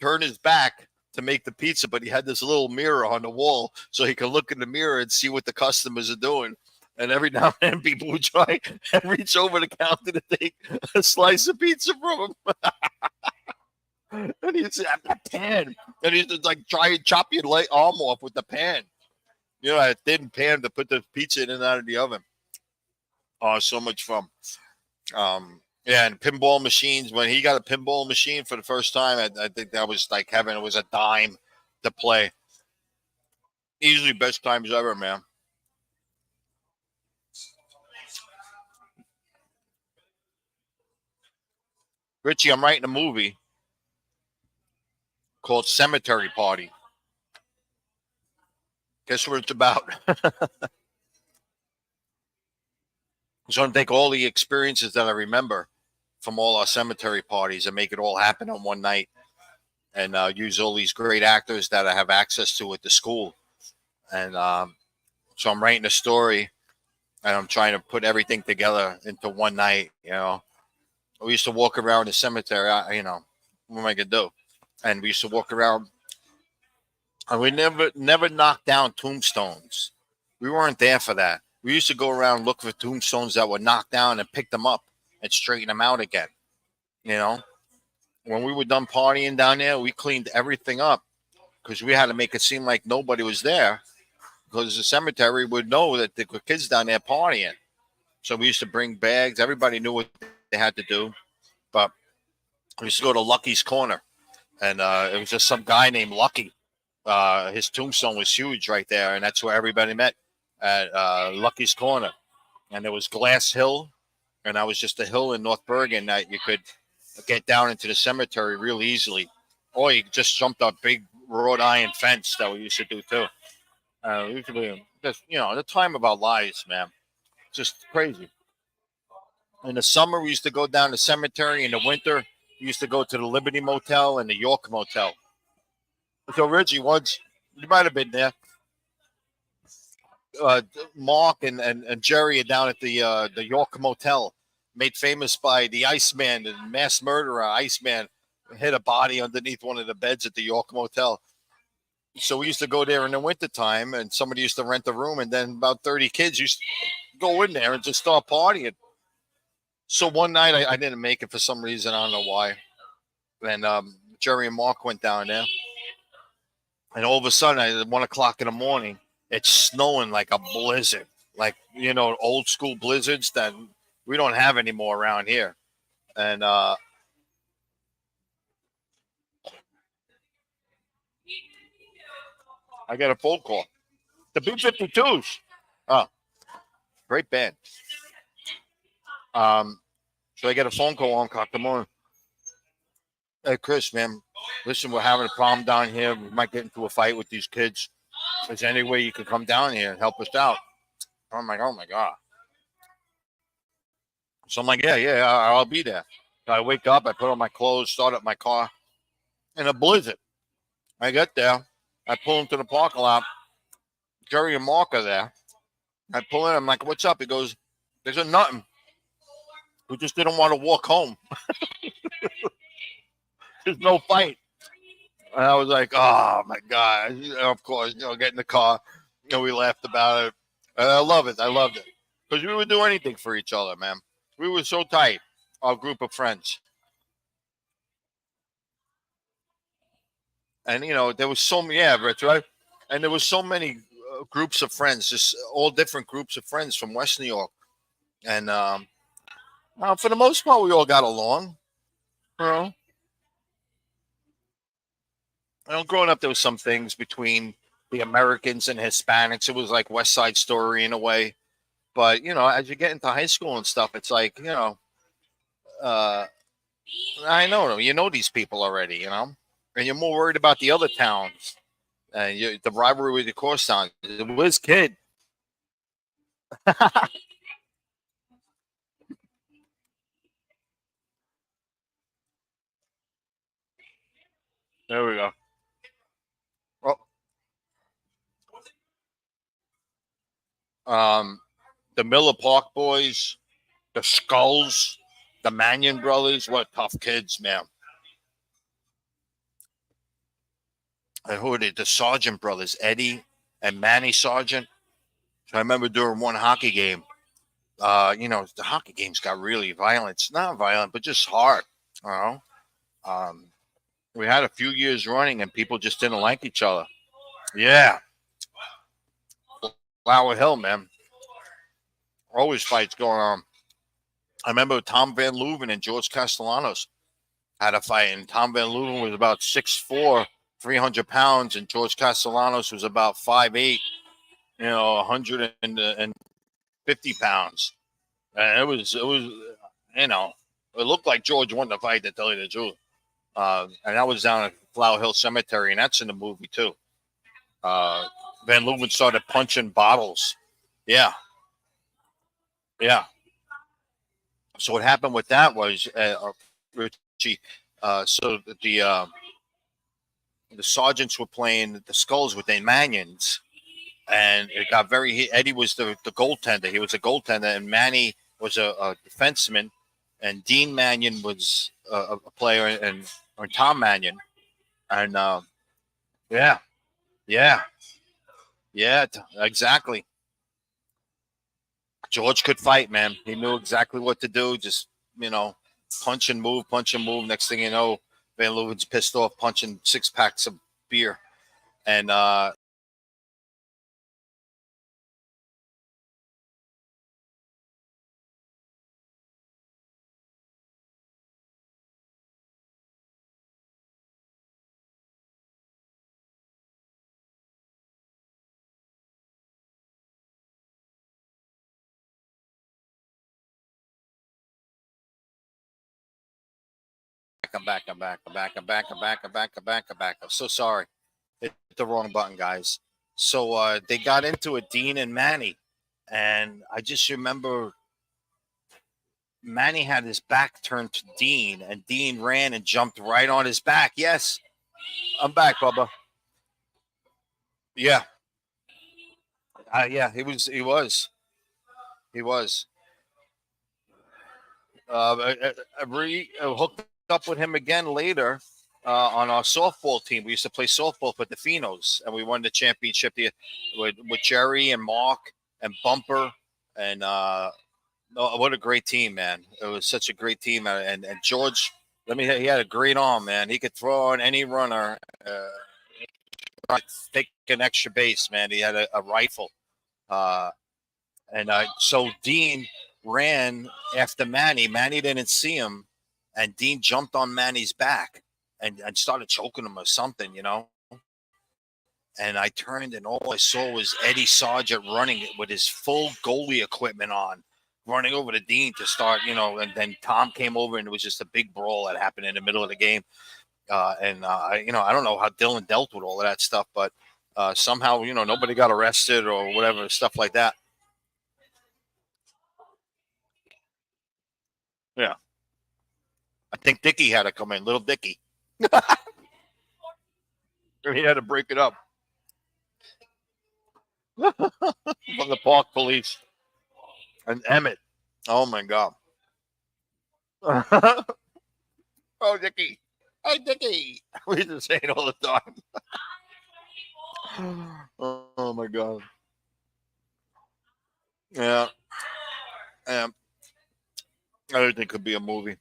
A: turn his back to make the pizza, but he had this little mirror on the wall so he could look in the mirror and see what the customers are doing. And every now and then people would try and reach over the counter to take a slice of pizza from him. And he'd say, "I've got pan." And he'd just try and chop your arm off with the pan. A thin pan to put the pizza in and out of the oven. Oh, so much fun. And pinball machines. When he got a pinball machine for the first time, I think that was like heaven. It was a dime to play. Easily best times ever, man. Richie, I'm writing a movie called Cemetery Party. Guess what it's about? So I'm going to take all the experiences that I remember from all our cemetery parties and make it all happen on one night, and use all these great actors that I have access to at the school. And so I'm writing a story, and I'm trying to put everything together into one night. We used to walk around the cemetery. What am I gonna do? And we used to walk around, and we never knocked down tombstones. We weren't there for that. We used to go around look for tombstones that were knocked down and pick them up and straighten them out again. When we were done partying down there, we cleaned everything up because we had to make it seem like nobody was there, because the cemetery would know that there were kids down there partying. So we used to bring bags. Everybody knew what they had to do. But we used to go to Lucky's Corner, and it was just some guy named Lucky. His tombstone was huge right there, and that's where everybody met, at Lucky's Corner. And there was Glass Hill, and that was just a hill in North Bergen that you could get down into the cemetery real easily. Or you just jumped a big wrought iron fence that we used to do too. Usually, just, the time of our lives, man. Just crazy. In the summer, we used to go down the cemetery. In the winter, we used to go to the Liberty Motel and the York Motel. So, Reggie, once, you might have been there. Mark and Jerry are down at the York Motel, made famous by the Iceman, the mass murderer Iceman, hid a body underneath one of the beds at the York Motel. So we used to go there in the wintertime, and somebody used to rent a room, and then about 30 kids used to go in there and just start partying. So one night I didn't make it for some reason. I don't know why. And Jerry and Mark went down there. And all of a sudden, at 1 o'clock in the morning, it's snowing like a blizzard. Like, old school blizzards that we don't have anymore around here. And I got a phone call. The B-52s. Oh, great band. So I get a phone call on cock the morning. Hey, Chris, man, listen, we're having a problem down here. We might get into a fight with these kids. Is there any way you could come down here and help us out? I'm like, oh, my God. So I'm like, yeah, I'll be there. So I wake up, I put on my clothes, start up my car in a blizzard. I get there. I pull into the parking lot. Jerry and Mark are there. I pull in. I'm like, what's up? He goes, there's nothing. We just didn't want to walk home. There's no fight. And I was like, oh, my God. Of course, get in the car. We laughed about it. And I love it. I loved it. Because we would do anything for each other, man. We were so tight, our group of friends. And, there was so many, Rich, right? And there was so many groups of friends, just all different groups of friends from West New York. And for the most part, we all got along. Growing up, there was some things between the Americans and Hispanics. It was like West Side Story in a way. But, as you get into high school and stuff, it's like, I know, these people already, and you're more worried about the other towns and the rivalry with the course town. Whiz kid. There we go. Well, the Miller Park boys, the Skulls, the Mannion brothers, what tough kids, man. And who are they? The Sargent brothers, Eddie and Manny Sargent. So I remember during one hockey game, the hockey games got really violent. It's not violent, but just hard. We had a few years running, and people just didn't like each other. Yeah. Flower Hill, man. Always fights going on. I remember Tom Van Leuven and George Castellanos had a fight, and Tom Van Leuven was about 6'4", 300 pounds, and George Castellanos was about 5'8", 150 pounds. And it was, it looked like George won the fight, to tell you the truth. And that was down at Flower Hill Cemetery, and that's in the movie too. Van Leuven started punching bottles. Yeah. So what happened with that was, Richie, so the Sergeants were playing the Skulls with the Manions, and it got Eddie was the goaltender. He was a goaltender, and Manny was a defenseman, and Dean Mannion was a player, or Tom Mannion. And yeah, exactly. George could fight, man. He knew exactly what to do. Just, punch and move. Next thing you know, Van Leuven's pissed off, punching 6 packs of beer. And I'm back. I'm so sorry. Hit the wrong button, guys. So they got into it, Dean and Manny. And I just remember Manny had his back turned to Dean, and Dean ran and jumped right on his back. Yes, I'm back, Bubba. Yeah. Yeah, he was. I hooked up with him again later on our softball team. We used to play softball for the Finos, and we won the championship with Jerry and Mark and Bumper and Oh, what a great team, man! It was such a great team, and George. He had a great arm, man. He could throw on any runner, take an extra base, man. He had a rifle, uh, and so Dean ran after Manny. Manny didn't see him, and Dean jumped on Manny's back and started choking him or something, And I turned, and all I saw was Eddie Sargent running with his full goalie equipment on, running over to Dean to start, and then Tom came over, and it was just a big brawl that happened in the middle of the game. I don't know how Dylan dealt with all of that stuff, but somehow, nobody got arrested or whatever, stuff like that. Yeah. I think Dickie had to come in, little Dickie. He had to break it up. From the park police. And Emmett. Oh, my God. Oh, Dickie. Hey, Dickie. We used to say it all the time. Oh, my God. Yeah. Everything could be a movie.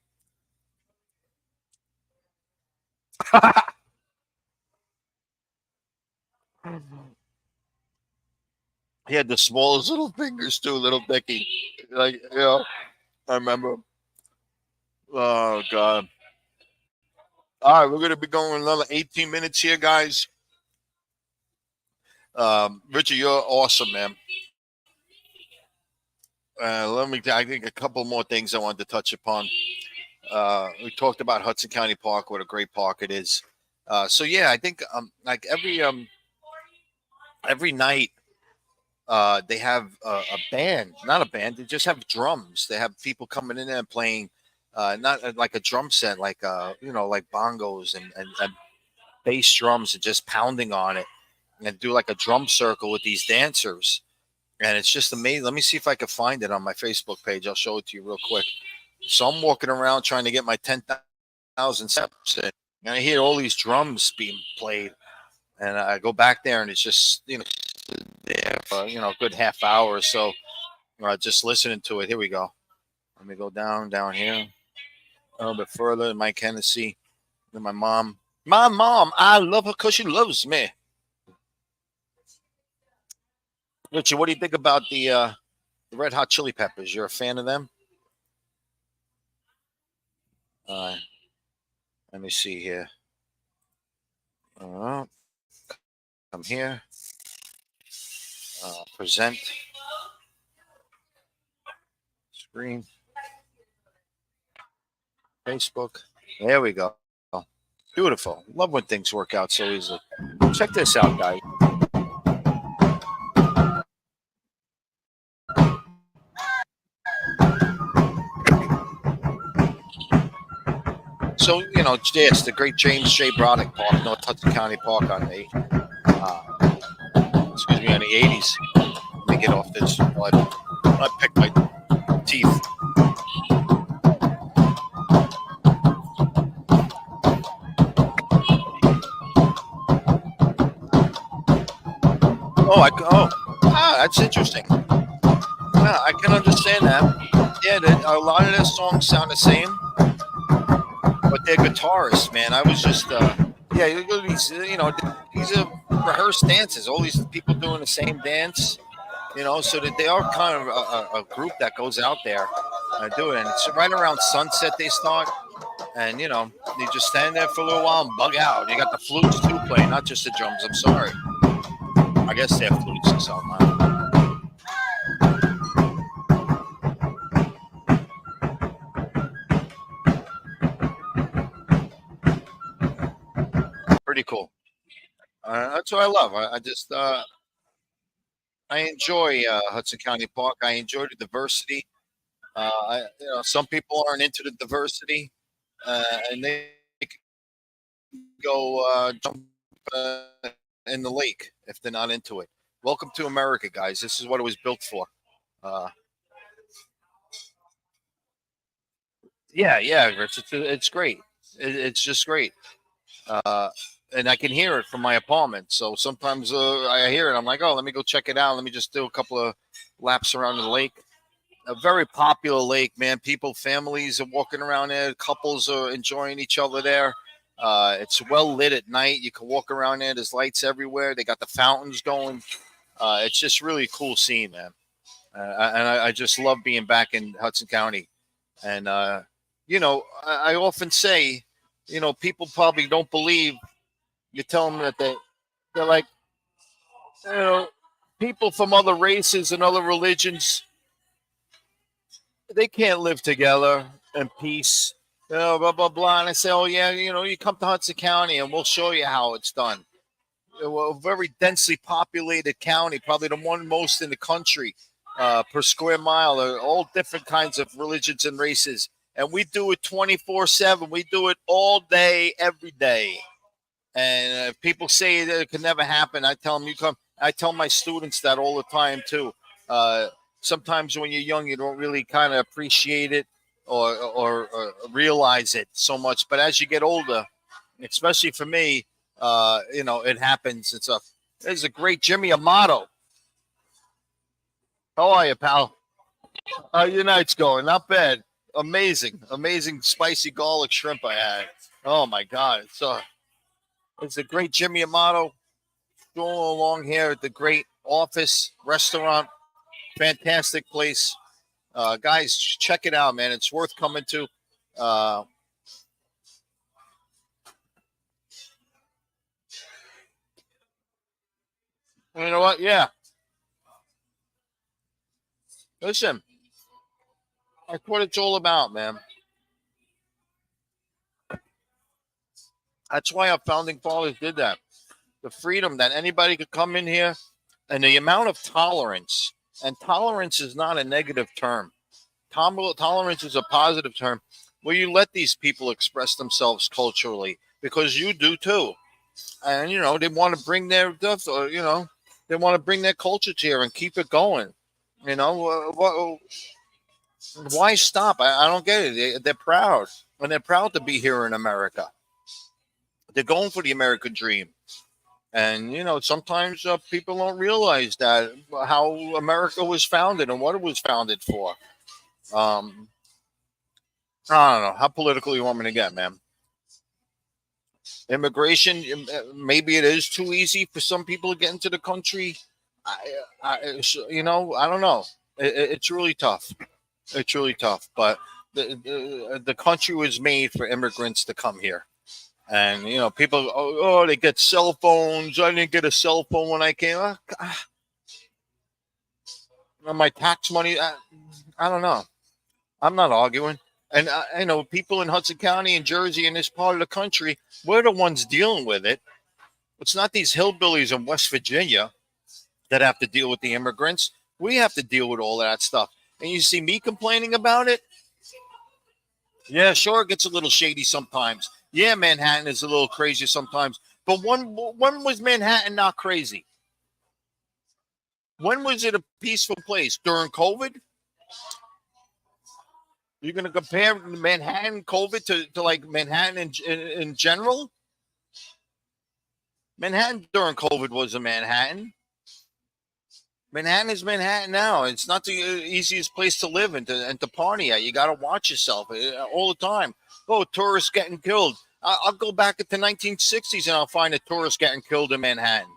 A: He had the smallest little fingers, too, little Dickie. Like, I remember. Oh, God. All right, we're going to be going another 18 minutes here, guys. Richard, you're awesome, man. I think a couple more things I wanted to touch upon. We talked about Hudson County Park, what a great park it is. So yeah, I think like every night they have a band, not a band. They just have drums. They have people coming in there and playing, not like a drum set, like like bongos and bass drums and just pounding on it, and do like a drum circle with these dancers. And it's just amazing. Let me see if I can find it on my Facebook page. I'll show it to you real quick. So I'm walking around trying to get my 10,000 steps in, and I hear all these drums being played. And I go back there, and it's just, there for, a good half hour or so, just listening to it. Here we go. Let me go down here a little bit further in my Tennessee. And my mom, I love her because she loves me. Richard, what do you think about the Red Hot Chili Peppers? You're a fan of them? Let me see here. Come here. Present. Screen. Facebook. There we go. Beautiful. Love when things work out so easily. Check this out, guys. So, yes, the great James J. Broderick Park, North Hudson County Park on the, on the 80s. Let me get off this. I picked my teeth. That's interesting. Yeah, I can understand that. Yeah, a lot of their songs sound the same. But they're guitarists, man. I was just, these are rehearsed dances. All these people doing the same dance, so that they are kind of a group that goes out there and do it. And it's right around sunset they start, and you just stand there for a little while and bug out. You got the flutes too playing, not just the drums. I'm sorry. I guess they're flutes or something. Pretty cool. That's what I love. I enjoy Hudson County Park. I enjoy the diversity. Some people aren't into the diversity, and they go jump in the lake if they're not into it. Welcome to America, guys. This is what it was built for. Yeah, Rich. It's great. It's just great. And I can hear it from my apartment. So sometimes I hear it. I'm like, oh, let me go check it out. Let me just do a couple of laps around the lake. a very popular lake, man. People, families are walking around there. Couples are enjoying each other there. It's well lit at night. You can walk around there. There's lights everywhere. They got the fountains going. It's just really cool scene, man. And I just love being back in Hudson County. And I often say, people probably don't believe. You tell them that they're like, you know, people from other races and other religions, they can't live together in peace. Blah blah blah. And I say, oh yeah, you come to Hudson County and we'll show you how it's done. A very densely populated county, probably the one most in the country per square mile. All different kinds of religions and races, and we do it 24/7. We do it all day, every day. And people say that it could never happen. I tell them you come. I tell my students that all the time too. Sometimes when you're young, you don't really kind of appreciate it or realize it so much. But as you get older, especially for me, it happens and stuff. There's a great Jimmy Amato. How are you, pal? How your night's going? Not bad. Amazing spicy garlic shrimp I had. Oh my God. It's a great Jimmy Amato. Going along here at the great office restaurant. Fantastic place. Guys, check it out, man. It's worth coming to. You know what? Yeah. Listen, that's what it's all about, man. That's why our founding fathers did that. The freedom that anybody could come in here and the amount of tolerance. And tolerance is not a negative term. Tolerance is a positive term where you let these people express themselves culturally because you do too. And, they want to bring their stuff, or, they want to bring their culture to here and keep it going. Why stop? I don't get it. They're proud. And they're proud to be here in America. They're going for the American dream. And, sometimes people don't realize that how America was founded and what it was founded for. I don't know. How political you want me to get, man? Immigration, maybe it is too easy for some people to get into the country. I don't know. It's really tough. It's really tough. But the country was made for immigrants to come here. And, people, they get cell phones. I didn't get a cell phone when I came. My tax money, I don't know. I'm not arguing. And I know people in Hudson County and Jersey in this part of the country, we're the ones dealing with it. It's not these hillbillies in West Virginia that have to deal with the immigrants. We have to deal with all that stuff. And you see me complaining about it? Yeah, sure, it gets a little shady sometimes. Yeah, Manhattan is a little crazy sometimes. But when was Manhattan not crazy? When was it a peaceful place? During COVID? You're going to compare Manhattan COVID to like Manhattan in general? Manhattan during COVID was a Manhattan. Manhattan is Manhattan now. It's not the easiest place to live and to party at. You got to watch yourself all the time. Oh, tourists getting killed. I'll go back to the 1960s and I'll find a tourist getting killed in Manhattan.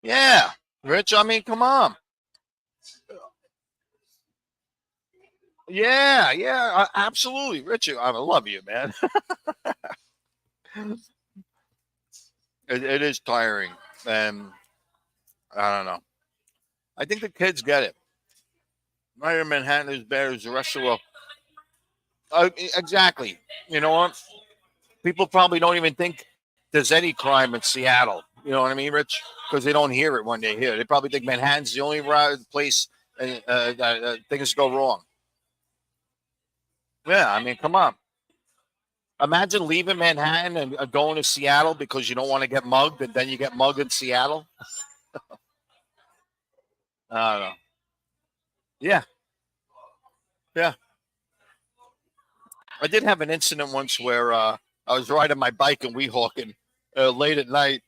A: Yeah, Rich, I mean, come on. Yeah, absolutely. Rich, I love you, man. It is tiring. And I don't know. I think the kids get it. Right in Manhattan is bad as the rest of the world. Exactly. You know what? People probably don't even think there's any crime in Seattle. You know what I mean, Rich? Because they don't hear it when they hear it. They probably think Manhattan's the only place that things go wrong. Yeah, I mean, come on. Imagine leaving Manhattan and going to Seattle because you don't want to get mugged, and then you get mugged in Seattle. I don't know. Yeah, yeah. I did have an incident once where I was riding my bike in Weehawken late at night,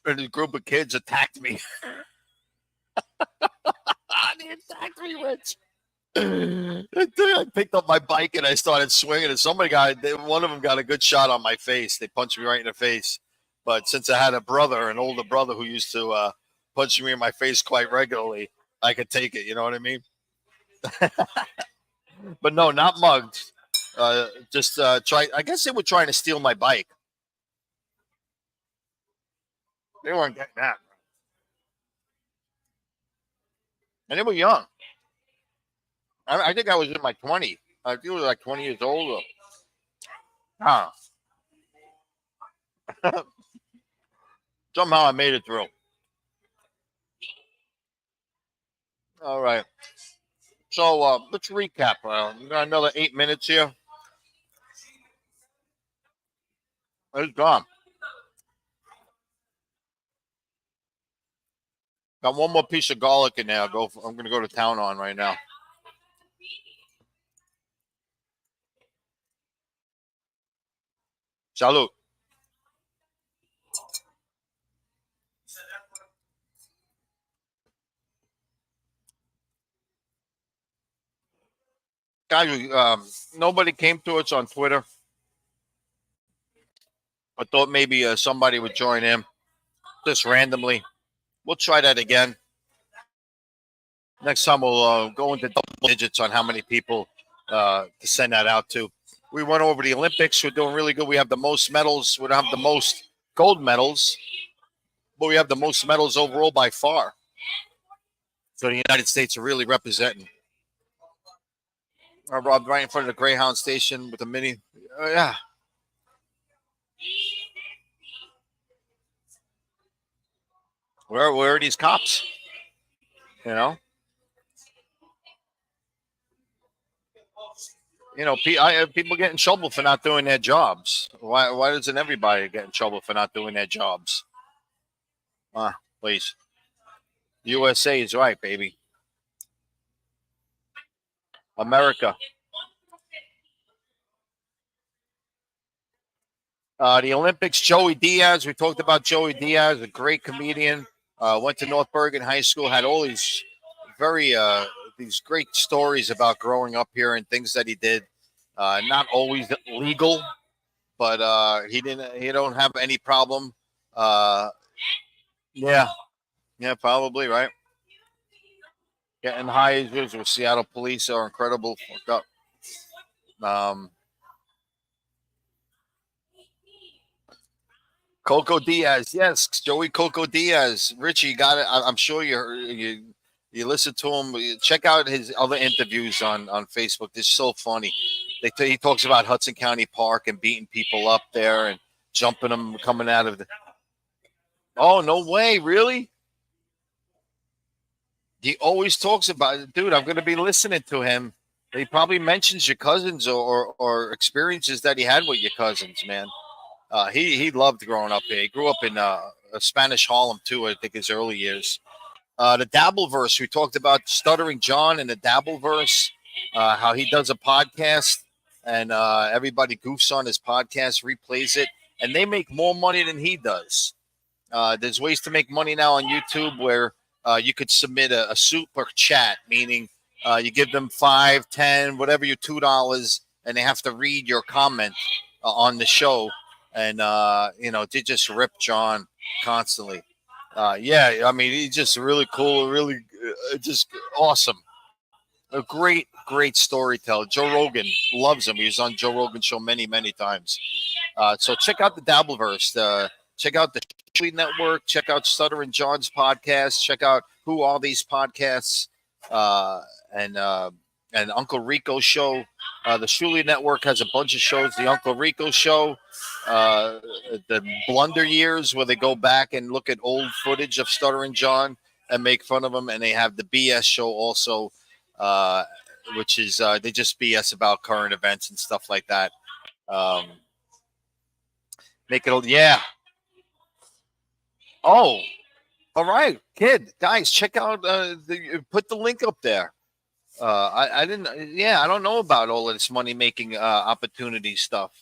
A: and a group of kids attacked me. They attacked me, Rich. I picked up my bike and I started swinging, and one of them got a good shot on my face. They punched me right in the face. But since I had an older brother who used to punch me in my face quite regularly, I could take it. You know what I mean? But no, not mugged. Just try. I guess they were trying to steal my bike. They weren't getting that, and they were young. I think I was in my 20s. I think I was like 20 years old. Huh. Somehow I made it through. All right. So let's recap. We got another 8 minutes here. It's gone. Got one more piece of garlic in there. I'm going to go to town on right now. Salute. Guys, nobody came to us on Twitter. I thought maybe somebody would join in just randomly. We'll try that again. Next time we'll go into double digits on how many people to send that out to. We went over the Olympics. We're doing really good. We have the most medals. We don't have the most gold medals, but we have the most medals overall by far. So the United States are really representing. Rob, right in front of the Greyhound station with a mini. Yeah. Where are these cops? You know? People get in trouble for not doing their jobs. Why doesn't everybody get in trouble for not doing their jobs? Please. USA is right, baby. America. The Olympics, Joey Diaz. We talked about Joey Diaz, a great comedian. Went to North Bergen High School, had all these these great stories about growing up here and things that he did. Not always legal, but he don't have any problem. Yeah, probably right. Getting high with Seattle police are incredible. Fucked up. Coco Diaz, yes, Joey Coco Diaz. Richie got it. I'm sure you listen to him. Check out his other interviews on Facebook. They're so funny. He talks about Hudson County Park and beating people up there and jumping them coming out of the. Oh, no way! Really? He always talks about it, dude. I'm going to be listening to him. He probably mentions your cousins or experiences that he had with your cousins, man. He loved growing up here. He grew up in Spanish Harlem too. I think his early years. The Dabbleverse. We talked about Stuttering John and the Dabbleverse. How he does a podcast and everybody goofs on his podcast, replays it, and they make more money than he does. There's ways to make money now on YouTube where you could submit a super chat, meaning you give them $5, $10, whatever your $2, and they have to read your comment on the show. And, they just rip John constantly. I mean, he's just really cool, really just awesome. A great storyteller. Joe Rogan loves him. He was on Joe Rogan's show many, many times. So check out the Dabbleverse. Check out the Shuli Network. Check out Stutter and John's podcast. Check out Who Are These Podcasts and Uncle Rico's show. The Shuli Network has a bunch of shows. The Uncle Rico Show, the Blunder Years, where they go back and look at old footage of Stutter and John and make fun of them. And they have the BS show also, which is they just BS about current events and stuff like that. Yeah. Oh, all right, kid, guys, check out put the link up there. I didn't. Yeah, I don't know about all of this money making opportunity stuff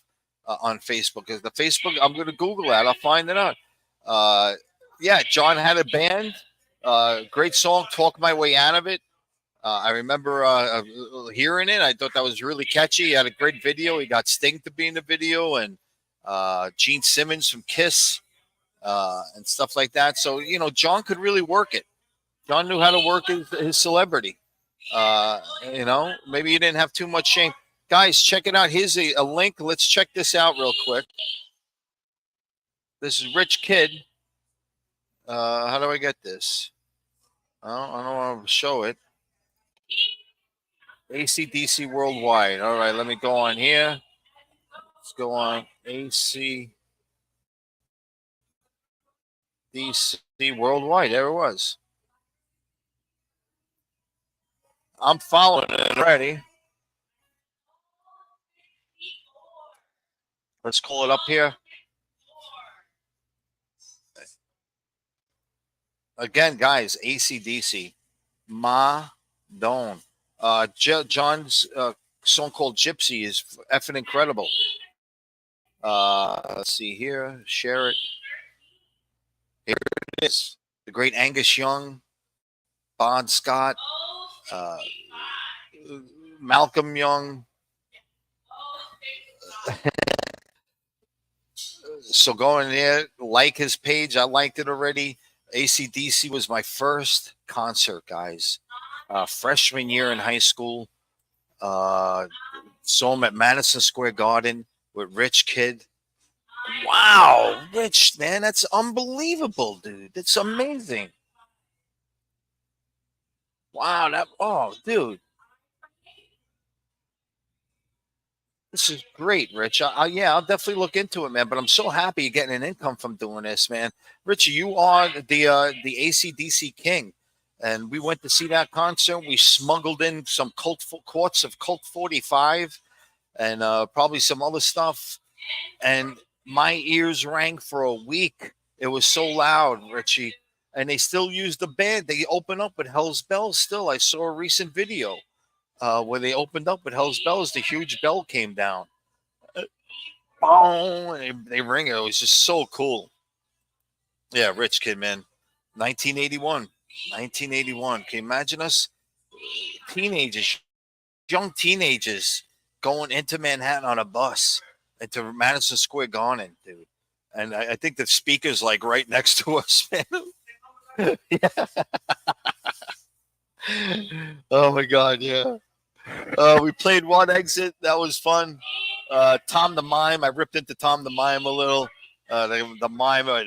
A: on Facebook. Because the Facebook, I'm going to Google that. I'll find it out. Uh, yeah, John had a band. Great song, "Talk My Way Out of It." I remember hearing it. I thought that was really catchy. He had a great video. He got Sting to be in the video, and Gene Simmons from Kiss, and stuff like that. So John could really work it. John knew how to work his celebrity. Maybe he didn't have too much shame. Guys, check it out. Here's a link. Let's check this out real quick. This is Rich Kid. How do I get this? I don't want to show it. ACDC Worldwide. All right, let me go on here. Let's go on ACDC Worldwide. There it was. I'm following it already. Let's call it up here. Again, guys, ACDC. Madon. John's song called Gypsy is effing incredible. Let's see here. Share it. Here it is. The great Angus Young, Bon Scott, Malcolm Young. So going there, like his page. I liked it already. ACDC was my first concert, guys. Freshman year in high school. Saw him at Madison Square Garden with Rich Kid. Wow, Rich, man, that's unbelievable, dude. That's amazing. Wow, dude. This is great, Rich. I'll definitely look into it, man. But I'm so happy you're getting an income from doing this, man. Rich, you are the ACDC king, and we went to see that concert. We smuggled in some quarts of Colt 45, and probably some other stuff, and my ears rang for a week. It was so loud, Richie, and they still use the band. They open up with Hell's Bells. Still, I saw a recent video. Where they opened up with Hell's Bells, the huge bell came down. And they ring it. It was just so cool. Yeah, Rich Kid, man. 1981. 1981. Can you imagine us? Teenagers, young teenagers going into Manhattan on a bus into Madison Square Garden, dude. And I think the speaker's like right next to us, man. Yeah. Oh my God, yeah. We played One Exit. That was fun. Tom the Mime. I ripped into Tom the Mime a little. The mime at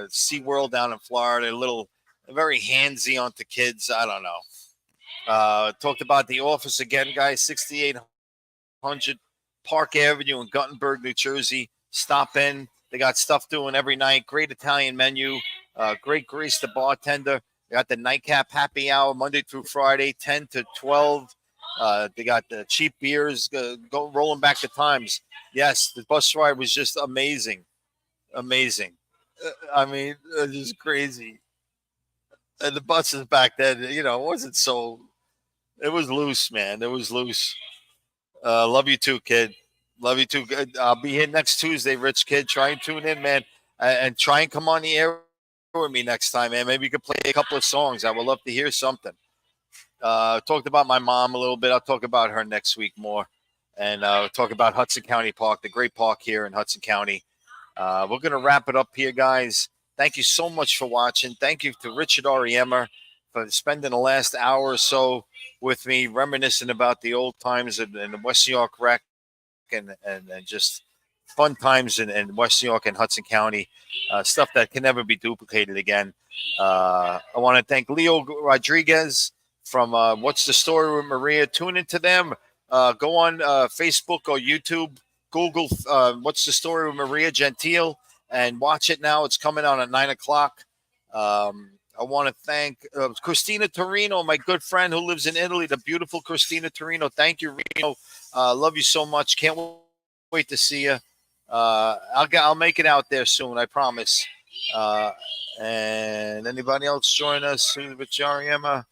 A: SeaWorld down in Florida. Very handsy onto kids. I don't know. Talked about The Office again, guys. 6800 Park Avenue in Guttenberg, New Jersey. Stop in. They got stuff doing every night. Great Italian menu. Great Grace, the bartender. They got the nightcap happy hour Monday through Friday, 10 to 12. They got the cheap beers. Go rolling back the times. Yes, the bus ride was just amazing. Amazing. I mean, just crazy. And the buses back then, it wasn't so. It was loose, man. It was loose. Love you too, kid. Love you too. I'll be here next Tuesday, Rich Kid. Try and tune in, man, and try and come on the air with me next time, man. Maybe you could play a couple of songs. I would love to hear something. Talked about my mom a little bit. I'll talk about her next week more, and talk about Hudson County Park, the great park here in Hudson County. We're gonna wrap it up here, guys. Thank you so much for watching. Thank you to Richard Ariemmer for spending the last hour or so with me, reminiscing about the old times in the West New York Rec and just fun times in West New York and Hudson County, stuff that can never be duplicated again. I want to thank Leo Rodriguez from What's the Story with Maria. Tune into them. Go on Facebook or YouTube. Google What's the Story with Maria Gentile and watch it now. It's coming on at 9 o'clock. I want to thank Christina Torino, my good friend who lives in Italy, the beautiful Christina Torino. Thank you, Reno. Love you so much. Can't wait to see you. I'll make it out there soon, I promise. And anybody else join us with Jariema?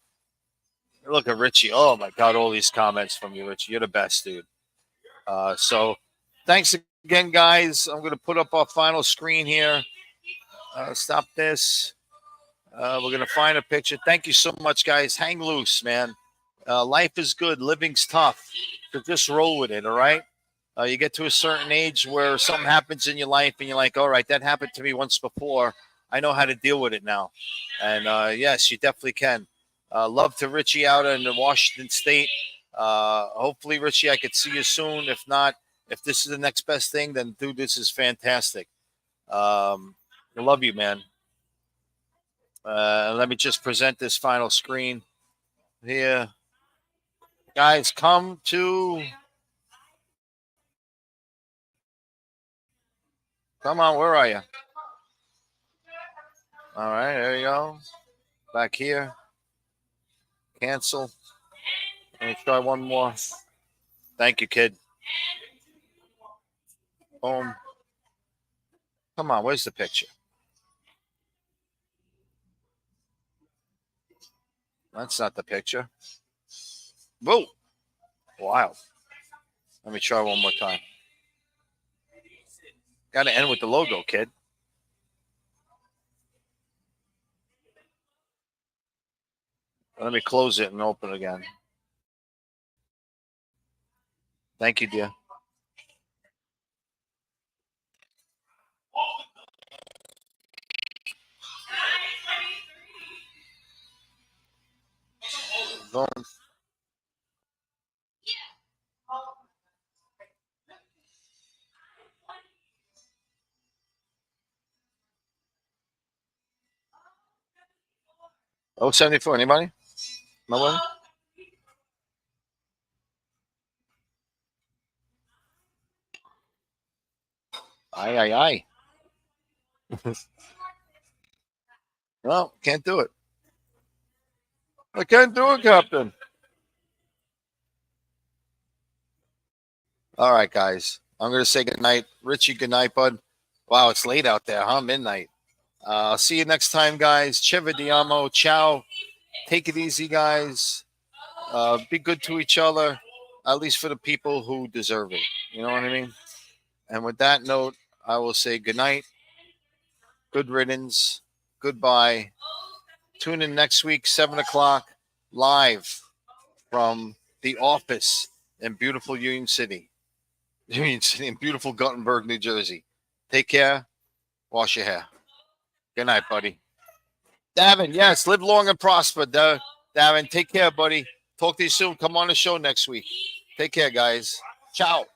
A: Look at Richie. Oh my God, all these comments from you, Richie. You're the best, dude. So thanks again, guys. I'm going to put up our final screen here. Stop this. We're going to find a picture. Thank you so much, guys. Hang loose, man. Life is good. Living's tough. So just roll with it, all right? You get to a certain age where something happens in your life and you're like, all right, that happened to me once before. I know how to deal with it now. And yes, you definitely can. Love to Richie out in Washington State. Hopefully, Richie, I could see you soon. If not, if this is the next best thing, then dude, this is fantastic. I love you, man. Let me just present this final screen here. Guys, come on, where are you? All right, there you go. Back here. Cancel. Let me try one more. Thank you, kid. Boom. Come on, where's the picture? That's not the picture. Whoa. Wow. Let me try one more time. Got to end with the logo, kid. Let me close it and open it again. Thank you, dear. Boom. Oh, 74. Anybody? Nobody? Aye. Well, can't do it. I can't do it, Captain. All right, guys. I'm going to say good night. Richie, good night, bud. Wow, it's late out there, huh? Midnight. I'll see you next time, guys. Ci vediamo. Ciao. Take it easy, guys. Be good to each other, at least for the people who deserve it. You know what I mean? And with that note, I will say good night, good riddance, goodbye. Tune in next week, 7 o'clock, live from the office in beautiful Union City in beautiful Guttenberg, New Jersey. Take care. Wash your hair. Good night, buddy. Davin, yes, live long and prosper. Davin, take care, buddy. Talk to you soon. Come on the show next week. Take care, guys. Ciao.